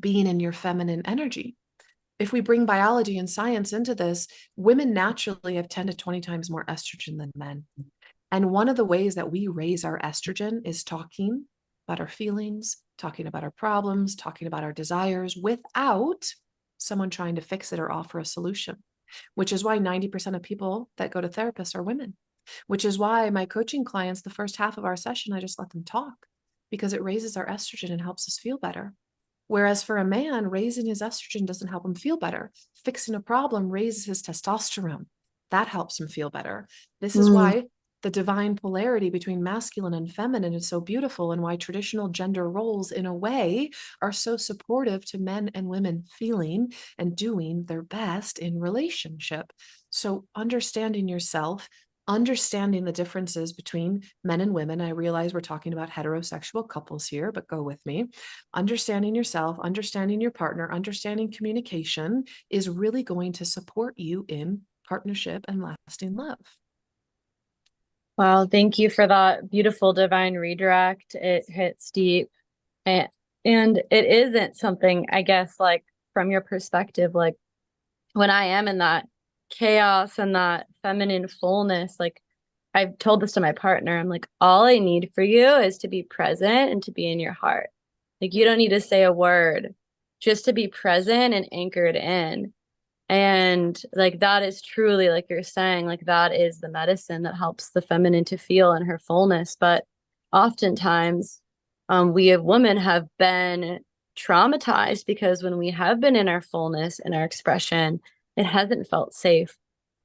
being in your feminine energy. If we bring biology and science into this, women naturally have 10 to 20 times more estrogen than men. And one of the ways that we raise our estrogen is talking about our feelings, talking about our problems, talking about our desires without someone trying to fix it or offer a solution, which is why 90% of people that go to therapists are women, which is why my coaching clients, the first half of our session, I just let them talk because it raises our estrogen and helps us feel better. Whereas for a man, raising his estrogen doesn't help him feel better. Fixing a problem raises his testosterone. That helps him feel better. This is why the divine polarity between masculine and feminine is so beautiful, and why traditional gender roles, in a way, are so supportive to men and women feeling and doing their best in relationship. So understanding yourself, understanding the differences between men and women. I realize we're talking about heterosexual couples here, but go with me. Understanding yourself, understanding your partner, understanding communication is really going to support you in partnership and lasting love. Wow, thank you for that beautiful divine redirect. It hits deep. And it isn't something, I guess, like from your perspective, like when I am in that chaos and that feminine fullness, like I've told this to my partner, I'm like, all I need for you is to be present and to be in your heart. Like you don't need to say a word, just to be present and anchored in. And like that is truly, like you're saying, like that is the medicine that helps the feminine to feel in her fullness. But oftentimes, we as women have been traumatized because when we have been in our fullness and our expression, it hasn't felt safe,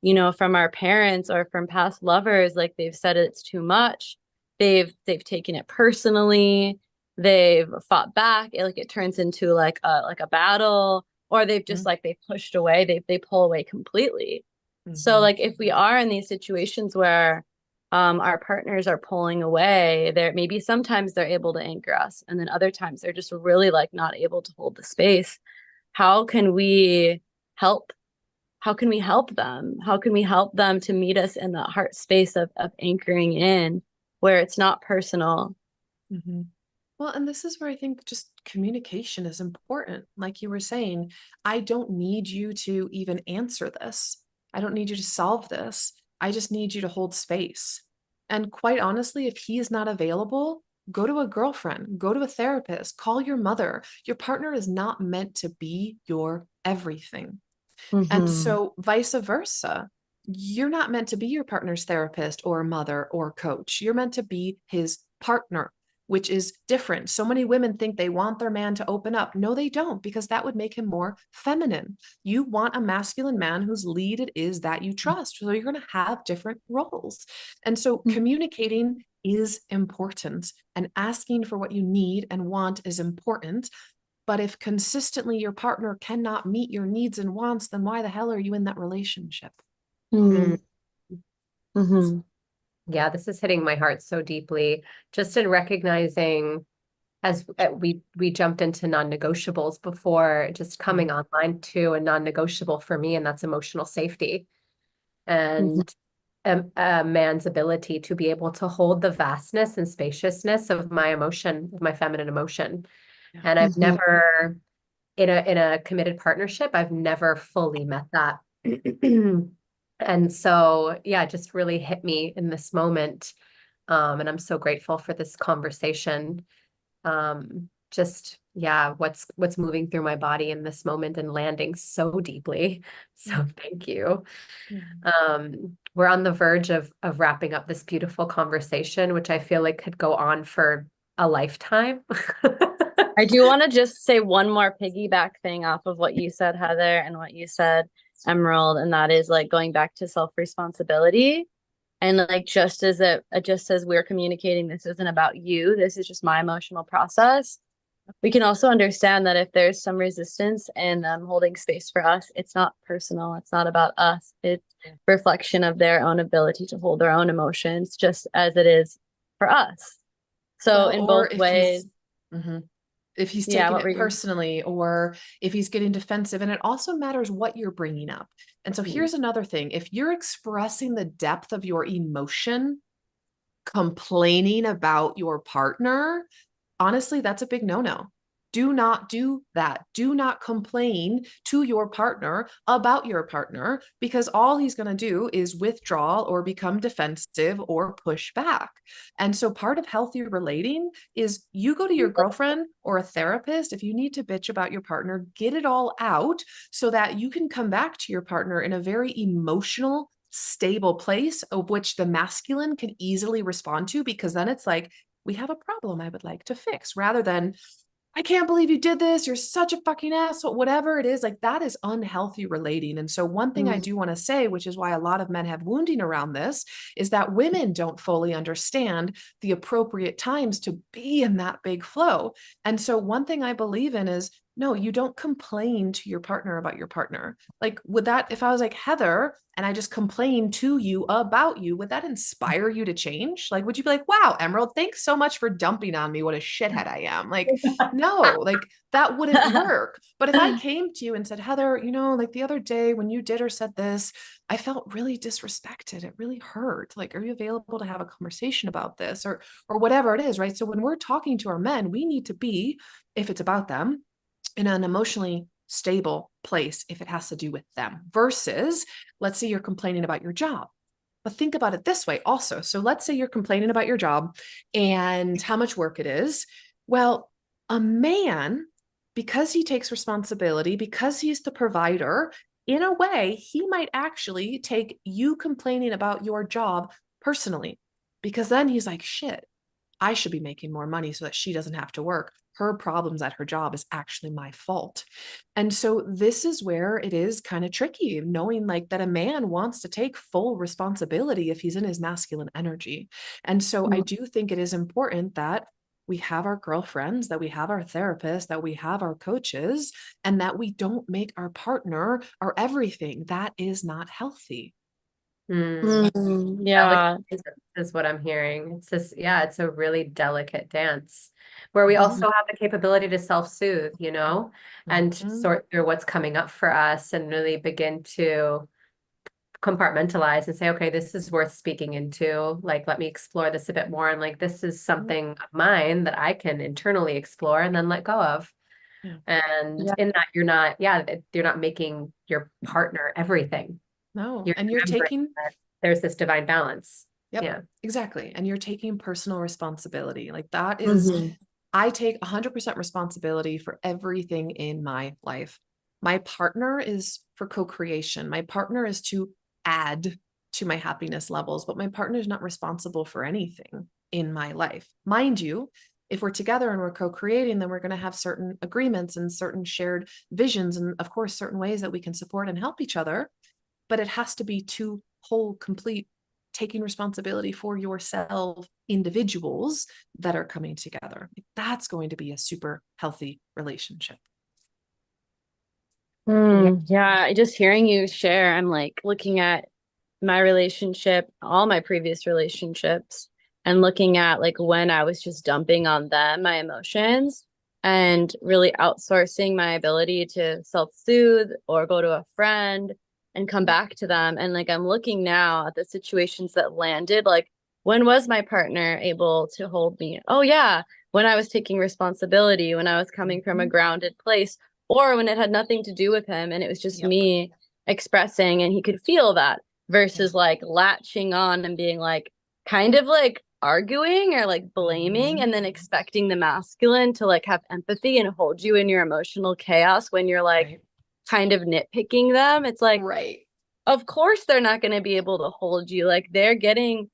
you know, from our parents or from past lovers. Like they've said it's too much. They've taken it personally. They've fought back. Like it turns into like a battle, or they've just like they pushed away. They pull away completely. So like if we are in these situations where our partners are pulling away, there maybe sometimes they're able to anchor us, and then other times they're just really like not able to hold the space. How can we help? How can we help them? How can we help them to meet us in that heart space of anchoring in, where it's not personal? Well, and this is where I think just communication is important. Like you were saying, I don't need you to even answer this. I don't need you to solve this. I just need you to hold space. And quite honestly, if he is not available, go to a girlfriend, go to a therapist, call your mother. Your partner is not meant to be your everything. And so vice versa. You're not meant to be your partner's therapist or mother or coach. You're meant to be his partner, which is different. So many women think they want their man to open up. No, they don't, because that would make him more feminine. You want a masculine man whose lead it is that you trust. So you're going to have different roles. And so communicating is important, and asking for what you need and want is important. But if consistently your partner cannot meet your needs and wants, then why the hell are you in that relationship? Mm. Mm. Mm-hmm. Yeah, this is hitting my heart so deeply, just in recognizing, as we jumped into non-negotiables before, just coming online to a non-negotiable for me, and that's emotional safety and a man's ability to be able to hold the vastness and spaciousness of my emotion, of my feminine emotion. And I've never, in a committed partnership, I've never fully met that. And so, yeah, it just really hit me in this moment. And I'm so grateful for this conversation. Just, yeah, what's moving through my body in this moment and landing so deeply. So thank you. We're on the verge of wrapping up this beautiful conversation, which I feel like could go on for a lifetime. I do want to just say one more piggyback thing off of what you said, Heather, and what you said, Emerald, and that is like going back to self-responsibility. And like just as we're communicating, this isn't about you, this is just my emotional process. We can also understand that if there's some resistance and holding space for us, it's not personal. It's not about us. It's reflection of their own ability to hold their own emotions, just as it is for us. So in both ways. If he's Yeah, taking what were it you- personally, or if he's getting defensive. And it also matters what you're bringing up. And so here's another thing. If you're expressing the depth of your emotion, complaining about your partner, honestly, that's a big no-no. Do not do that. Do not complain to your partner about your partner, because all he's going to do is withdraw or become defensive or push back. And so part of healthy relating is you go to your girlfriend or a therapist. If you need to bitch about your partner, get it all out so that you can come back to your partner in a very emotional, stable place of which the masculine can easily respond to, because then it's like, we have a problem I would like to fix, rather than, I can't believe you did this, you're such a fucking asshole, whatever it is. Like, that is unhealthy relating. And so one thing I do want to say, which is why a lot of men have wounding around this, is that women don't fully understand the appropriate times to be in that big flow. And so one thing I believe in is, no, you don't complain to your partner about your partner. Like, would that, if I was like Heather and I just complained to you about you, would that inspire you to change? Like, would you be like, wow, Emerald, thanks so much for dumping on me, what a shithead I am? Like, no, like that wouldn't work. But if I came to you and said, Heather, like the other day when you did or said this, I felt really disrespected. It really hurt. Like, are you available to have a conversation about this, or whatever it is, right? So when we're talking to our men, we need to be, if it's about them, in an emotionally stable place if it has to do with them, versus, let's say you're complaining about your job. But think about it this way also. So let's say you're complaining about your job and how much work it is. Well, a man, because he takes responsibility, because he's the provider, in a way, he might actually take you complaining about your job personally, because then he's like, shit, I should be making more money so that she doesn't have to work. Her problems at her job is actually my fault. And so this is where it is kind of tricky, knowing like that a man wants to take full responsibility if he's in his masculine energy. And so I do think it is important that we have our girlfriends, that we have our therapists, that we have our coaches, and that we don't make our partner our everything. That is not healthy. Yeah. Is what I'm hearing. It's just, yeah, it's a really delicate dance where we also have the capability to self-soothe, and sort through what's coming up for us and really begin to compartmentalize and say, okay, this is worth speaking into. Like, let me explore this a bit more. And like, this is something of mine that I can internally explore and then let go of. And in that, you're not making your partner everything. No, You're and you're taking, there's this divine balance. Yep, Yeah, exactly. And you're taking personal responsibility. Like that is, I take 100% responsibility for everything in my life. My partner is for co-creation. My partner is to add to my happiness levels, but my partner is not responsible for anything in my life. Mind you, If we're together and we're co-creating, then we're going to have certain agreements and certain shared visions, and of course, certain ways that we can support and help each other. But it has to be two whole, complete, taking responsibility for yourself individuals that are coming together. That's going to be a super healthy relationship. Yeah, just hearing you share, I'm like looking at my relationship, all my previous relationships, and looking at like when I was just dumping on them my emotions and really outsourcing my ability to self-soothe or go to a friend and come back to them. And like I'm looking now at the situations that landed, like when was my partner able to hold me? Oh yeah, when I was taking responsibility, when I was coming from a grounded place, or when it had nothing to do with him and it was just me expressing and he could feel that versus like latching on and being like kind of like arguing or like blaming and then expecting the masculine to like have empathy and hold you in your emotional chaos when you're like kind of nitpicking them. It's like, of course they're not going to be able to hold you. Like they're getting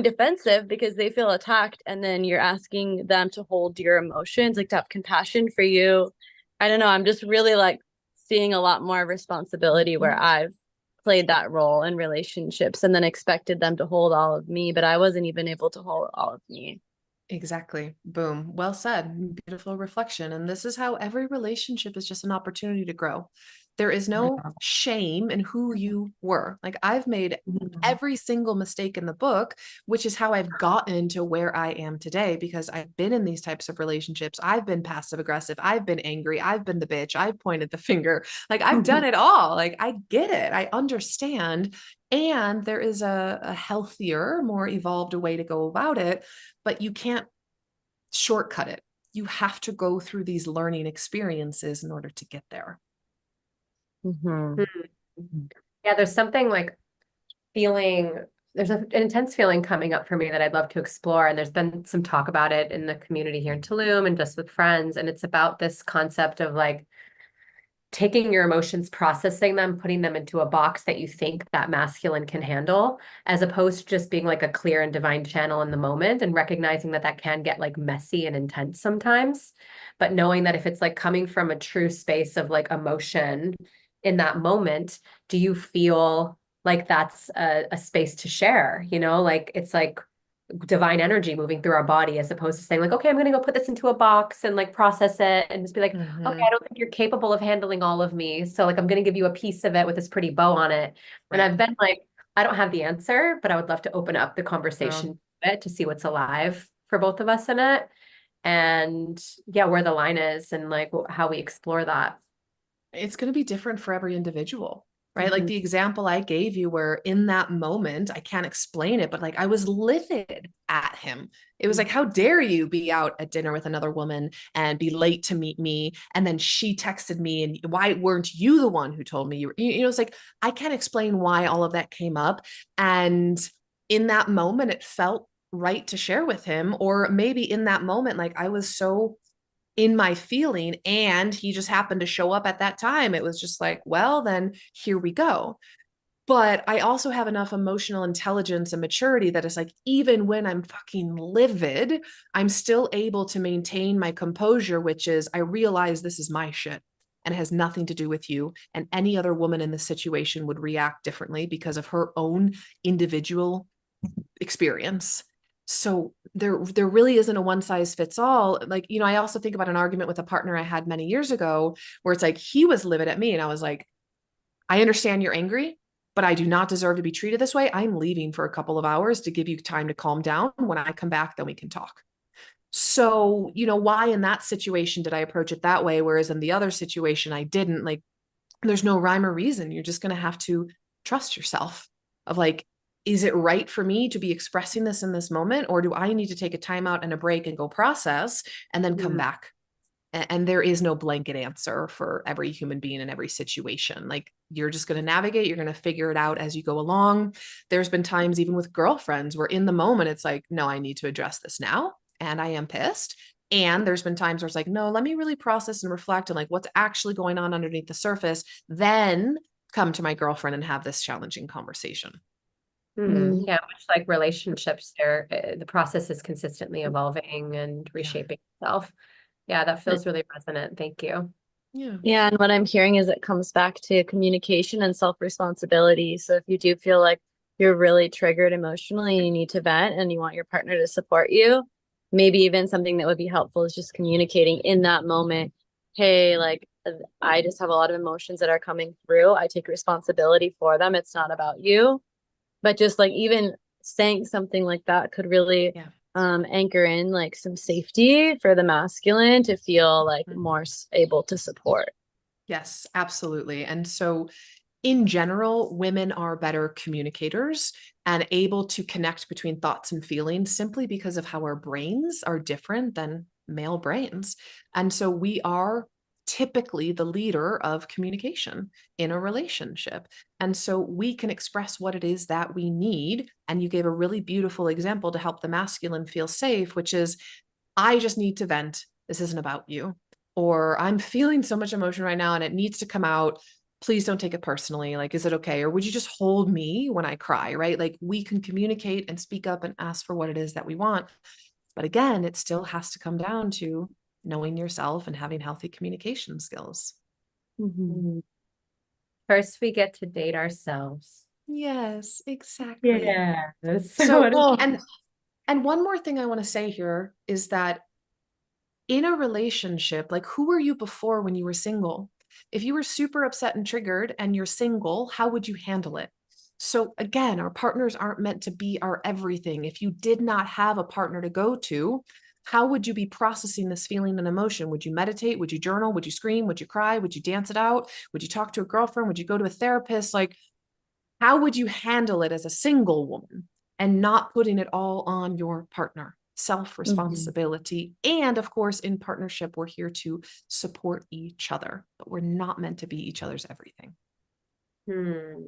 defensive because they feel attacked, and then you're asking them to hold your emotions, like to have compassion for you. I don't know, I'm just really like seeing a lot more responsibility where I've played that role in relationships and then expected them to hold all of me, but I wasn't even able to hold all of me. Exactly. Boom. Well said. Beautiful reflection. And this is how every relationship is just an opportunity to grow. There is no shame in who you were. Like I've made every single mistake in the book, which is how I've gotten to where I am today, because I've been in these types of relationships. I've been passive aggressive. I've been angry. I've been the bitch. I've pointed the finger. Like I've done it all. Like I get it. I understand. And there is a healthier, more evolved way to go about it, but you can't shortcut it. You have to go through these learning experiences in order to get there. Yeah, there's something like there's an intense feeling coming up for me that I'd love to explore. And there's been some talk about it in the community here in Tulum and just with friends. And it's about this concept of like taking your emotions, processing them, putting them into a box that you think that masculine can handle, as opposed to just being like a clear and divine channel in the moment, and recognizing that that can get like messy and intense sometimes. But knowing that if it's like coming from a true space of like emotion in that moment, do you feel like that's a space to share? You know, like it's like divine energy moving through our body, as opposed to saying like, okay, I'm going to go put this into a box and like process it and just be like, okay, I don't think you're capable of handling all of me. So like, I'm going to give you a piece of it with this pretty bow on it. And I've been like, I don't have the answer, but I would love to open up the conversation a bit to see what's alive for both of us in it. And yeah, where the line is and like how we explore that. It's going to be different for every individual. Right. Like the example I gave you, where in that moment, I can't explain it, but like I was livid at him. It was like, how dare you be out at dinner with another woman and be late to meet me? And then she texted me, and why weren't you the one who told me it's like, I can't explain why all of that came up. And in that moment, it felt right to share with him. Or maybe in that moment, like I was so in my feeling and he just happened to show up at that time. It was just like, well, then here we go. But I also have enough emotional intelligence and maturity that it's like, even when I'm fucking livid, I'm still able to maintain my composure, which is I realize this is my shit and it has nothing to do with you. And any other woman in this situation would react differently because of her own individual experience. So there really isn't a one size fits all. Like, I also think about an argument with a partner I had many years ago where it's like, he was livid at me. And I was like, I understand you're angry, but I do not deserve to be treated this way. I'm leaving for a couple of hours to give you time to calm down. When I come back, then we can talk. So, why in that situation did I approach it that way? Whereas in the other situation, I didn't. Like, there's no rhyme or reason. You're just going to have to trust yourself of like, is it right for me to be expressing this in this moment? Or do I need to take a timeout and a break and go process and then come back? And there is no blanket answer for every human being in every situation. Like, you're just going to navigate, you're going to figure it out as you go along. There's been times even with girlfriends where in the moment it's like, no, I need to address this now. And I am pissed. And there's been times where it's like, no, let me really process and reflect on like what's actually going on underneath the surface. Then come to my girlfriend and have this challenging conversation. Mm. Yeah, much like relationships, the process is consistently evolving and reshaping itself. Yeah, that feels really resonant. Thank you. Yeah. Yeah, and what I'm hearing is it comes back to communication and self-responsibility. So if you do feel like you're really triggered emotionally and you need to vent and you want your partner to support you, maybe even something that would be helpful is just communicating in that moment, hey, like I just have a lot of emotions that are coming through. I take responsibility for them. It's not about you. But just like even saying something like that could really Yeah. anchor in like some safety for the masculine to feel like more able to support. Yes, absolutely. And so in general, women are better communicators and able to connect between thoughts and feelings simply because of how our brains are different than male brains. And so we are typically the leader of communication in a relationship. And so we can express what it is that we need. And you gave a really beautiful example to help the masculine feel safe, which is, I just need to vent. This isn't about you. Or I'm feeling so much emotion right now and it needs to come out. Please don't take it personally. Like, is it okay? Or would you just hold me when I cry? Right? Like, we can communicate and speak up and ask for what it is that we want. But again, it still has to come down to knowing yourself and having healthy communication skills. Mm-hmm. First, we get to date ourselves. Yes, exactly. Yeah. So, Oh. and one more thing I want to say here is that in a relationship, like, who were you before when you were single? If you were super upset and triggered and you're single, how would you handle it? So again, our partners aren't meant to be our everything. If you did not have a partner to go to, how would you be processing this feeling and emotion? Would you meditate? Would you journal? Would you scream? Would you cry? Would you dance it out? Would you talk to a girlfriend? Would you go to a therapist? Like, how would you handle it as a single woman and not putting it all on your partner? Self Mm-hmm. responsibility. And of course, in partnership, we're here to support each other, but we're not meant to be each other's everything. Hmm.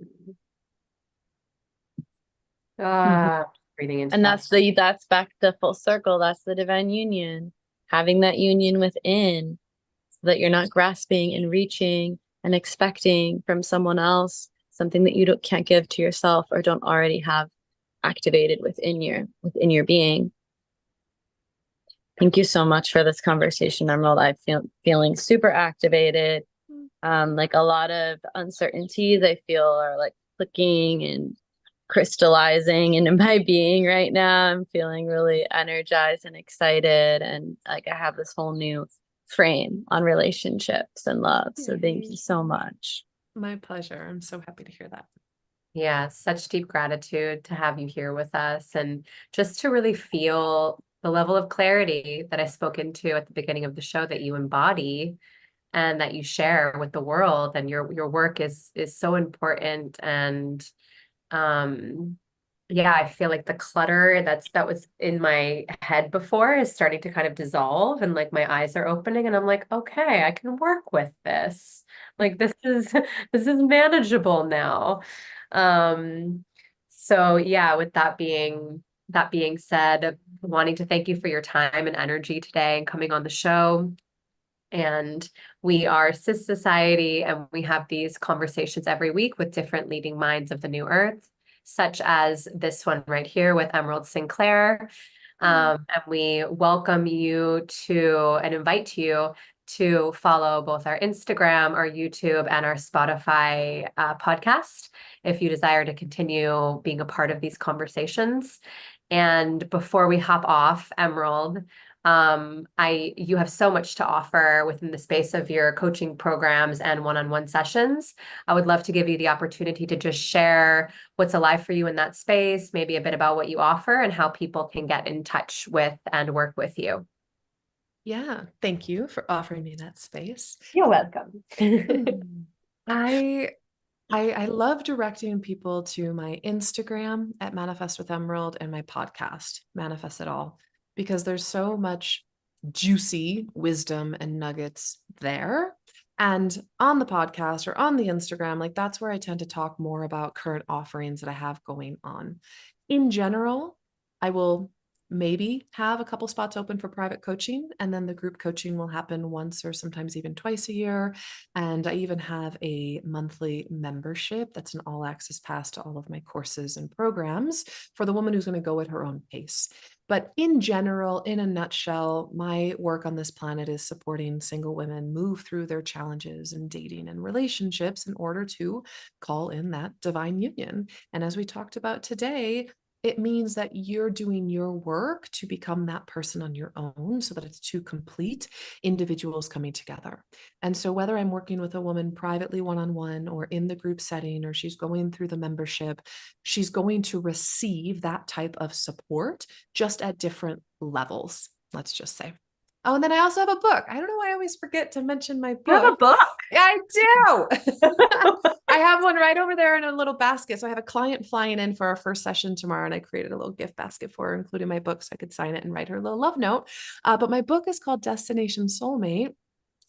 Mm-hmm. Breathing into And that. that's back to full circle. That's the divine union. Having that union within so that you're not grasping and reaching and expecting from someone else something that can't give to yourself or don't already have activated within your being. Thank you so much for this conversation, Emerald. I feel feeling super activated. Like a lot of uncertainties I feel are like clicking and crystallizing into my being right now. I'm feeling really energized and excited, and like I have this whole new frame on relationships and love. So thank you so much. My pleasure. I'm so happy to hear that. Yeah, such deep gratitude to have you here with us and just to really feel the level of clarity that I spoke into at the beginning of the show that you embody and that you share with the world. And your work is so important. And yeah, I feel like the clutter that was in my head before is starting to kind of dissolve and like my eyes are opening and I'm like, okay, I can work with this. Like this is manageable now. So yeah, with that being said, wanting to thank you for your time and energy today and coming on the show. And we are SISociety, and we have these conversations every week with different leading minds of the new earth, such as this one right here with Emyrald Sinclaire. And we welcome you to and invite you to follow both our Instagram, our YouTube, and our Spotify podcast if you desire to continue being a part of these conversations. And before we hop off, Emerald, you have so much to offer within the space of your coaching programs and one-on-one sessions. I would love to give you the opportunity to just share what's alive for you in that space, maybe a bit about what you offer and how people can get in touch with and work with you. Yeah, thank you for offering me that space. You're welcome. I love directing people to my Instagram at Manifest with Emerald and my podcast, Manifest It All, because there's so much juicy wisdom and nuggets there. And on the podcast or on the Instagram, like, that's where I tend to talk more about current offerings that I have going on. In general, I will maybe have a couple spots open for private coaching, and then the group coaching will happen once or sometimes even twice a year. And I even have a monthly membership that's an all access pass to all of my courses and programs for the woman who's going to go at her own pace. But in general, in a nutshell, my work on this planet is supporting single women move through their challenges in dating and relationships in order to call in that divine union. And as we talked about today, it means that you're doing your work to become that person on your own so that it's two complete individuals coming together. And so, whether I'm working with a woman privately one-on-one or in the group setting, or she's going through the membership, she's going to receive that type of support just at different levels, let's just say. Oh, and then I also have a book. I don't know why I always forget to mention my book. You have a book? Yeah, I do. I have one right over there in a little basket. So I have a client flying in for our first session tomorrow, and I created a little gift basket for her, including my book, so I could sign it and write her a little love note. But my book is called Destination Soulmate,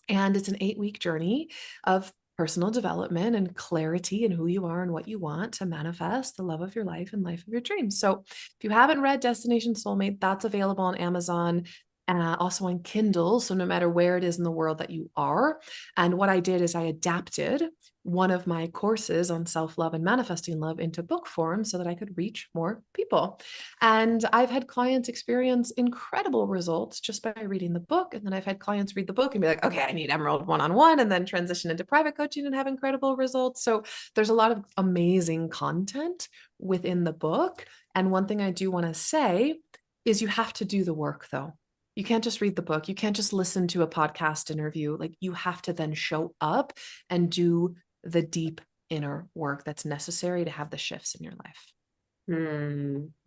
and it's an 8-week journey of personal development and clarity in who you are and what you want to manifest the love of your life and life of your dreams. So if you haven't read Destination Soulmate, that's available on Amazon. Also on Kindle, so no matter where it is in the world that you are. And what I did is I adapted one of my courses on self-love and manifesting love into book form so that I could reach more people. And I've had clients experience incredible results just by reading the book. And then I've had clients read the book and be like, okay, I need Emerald one-on-one, and then transition into private coaching and have incredible results. So there's a lot of amazing content within the book. And one thing I do want to say is you have to do the work though. You can't just read the book. You can't just listen to a podcast interview. Like, you have to then show up and do the deep inner work that's necessary to have the shifts in your life.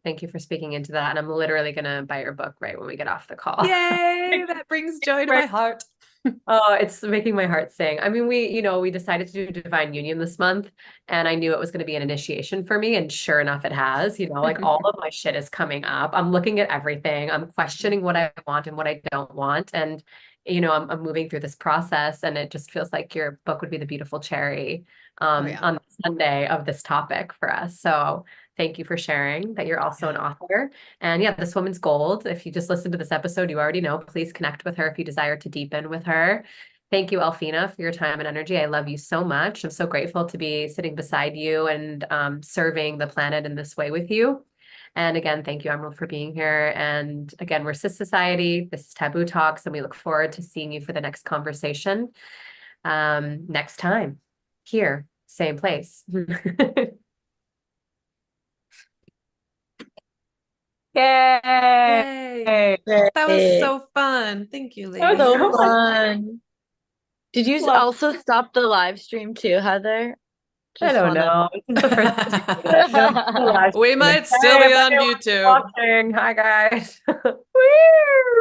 Thank you for speaking into that. And I'm literally going to buy your book right when we get off the call. Yay! That brings joy to my heart. Oh, it's making my heart sing. I mean, we decided to do Divine Union this month, and I knew it was going to be an initiation for me. And sure enough, it has, like all of my shit is coming up. I'm looking at everything. I'm questioning what I want and what I don't want. And, I'm moving through this process, and it just feels like your book would be the beautiful cherry on the Sunday of this topic for us. So thank you for sharing that you're also an author. And yeah, This Woman's Gold. If you just listened to this episode, you already know, please connect with her if you desire to deepen with her. Thank you, Alfina, for your time and energy. I love you so much. I'm so grateful to be sitting beside you and serving the planet in this way with you. And again, thank you, Emerald, for being here. And again, we're SISociety. This is Taboo Talks, and we look forward to seeing you for the next conversation next time here, same place. Yay! That was so fun. Thank you, ladies. That was so fun. Did you also stop the live stream too, Heather? I don't know. This is the first We might still be on YouTube. Watching. Hi, guys. Woo!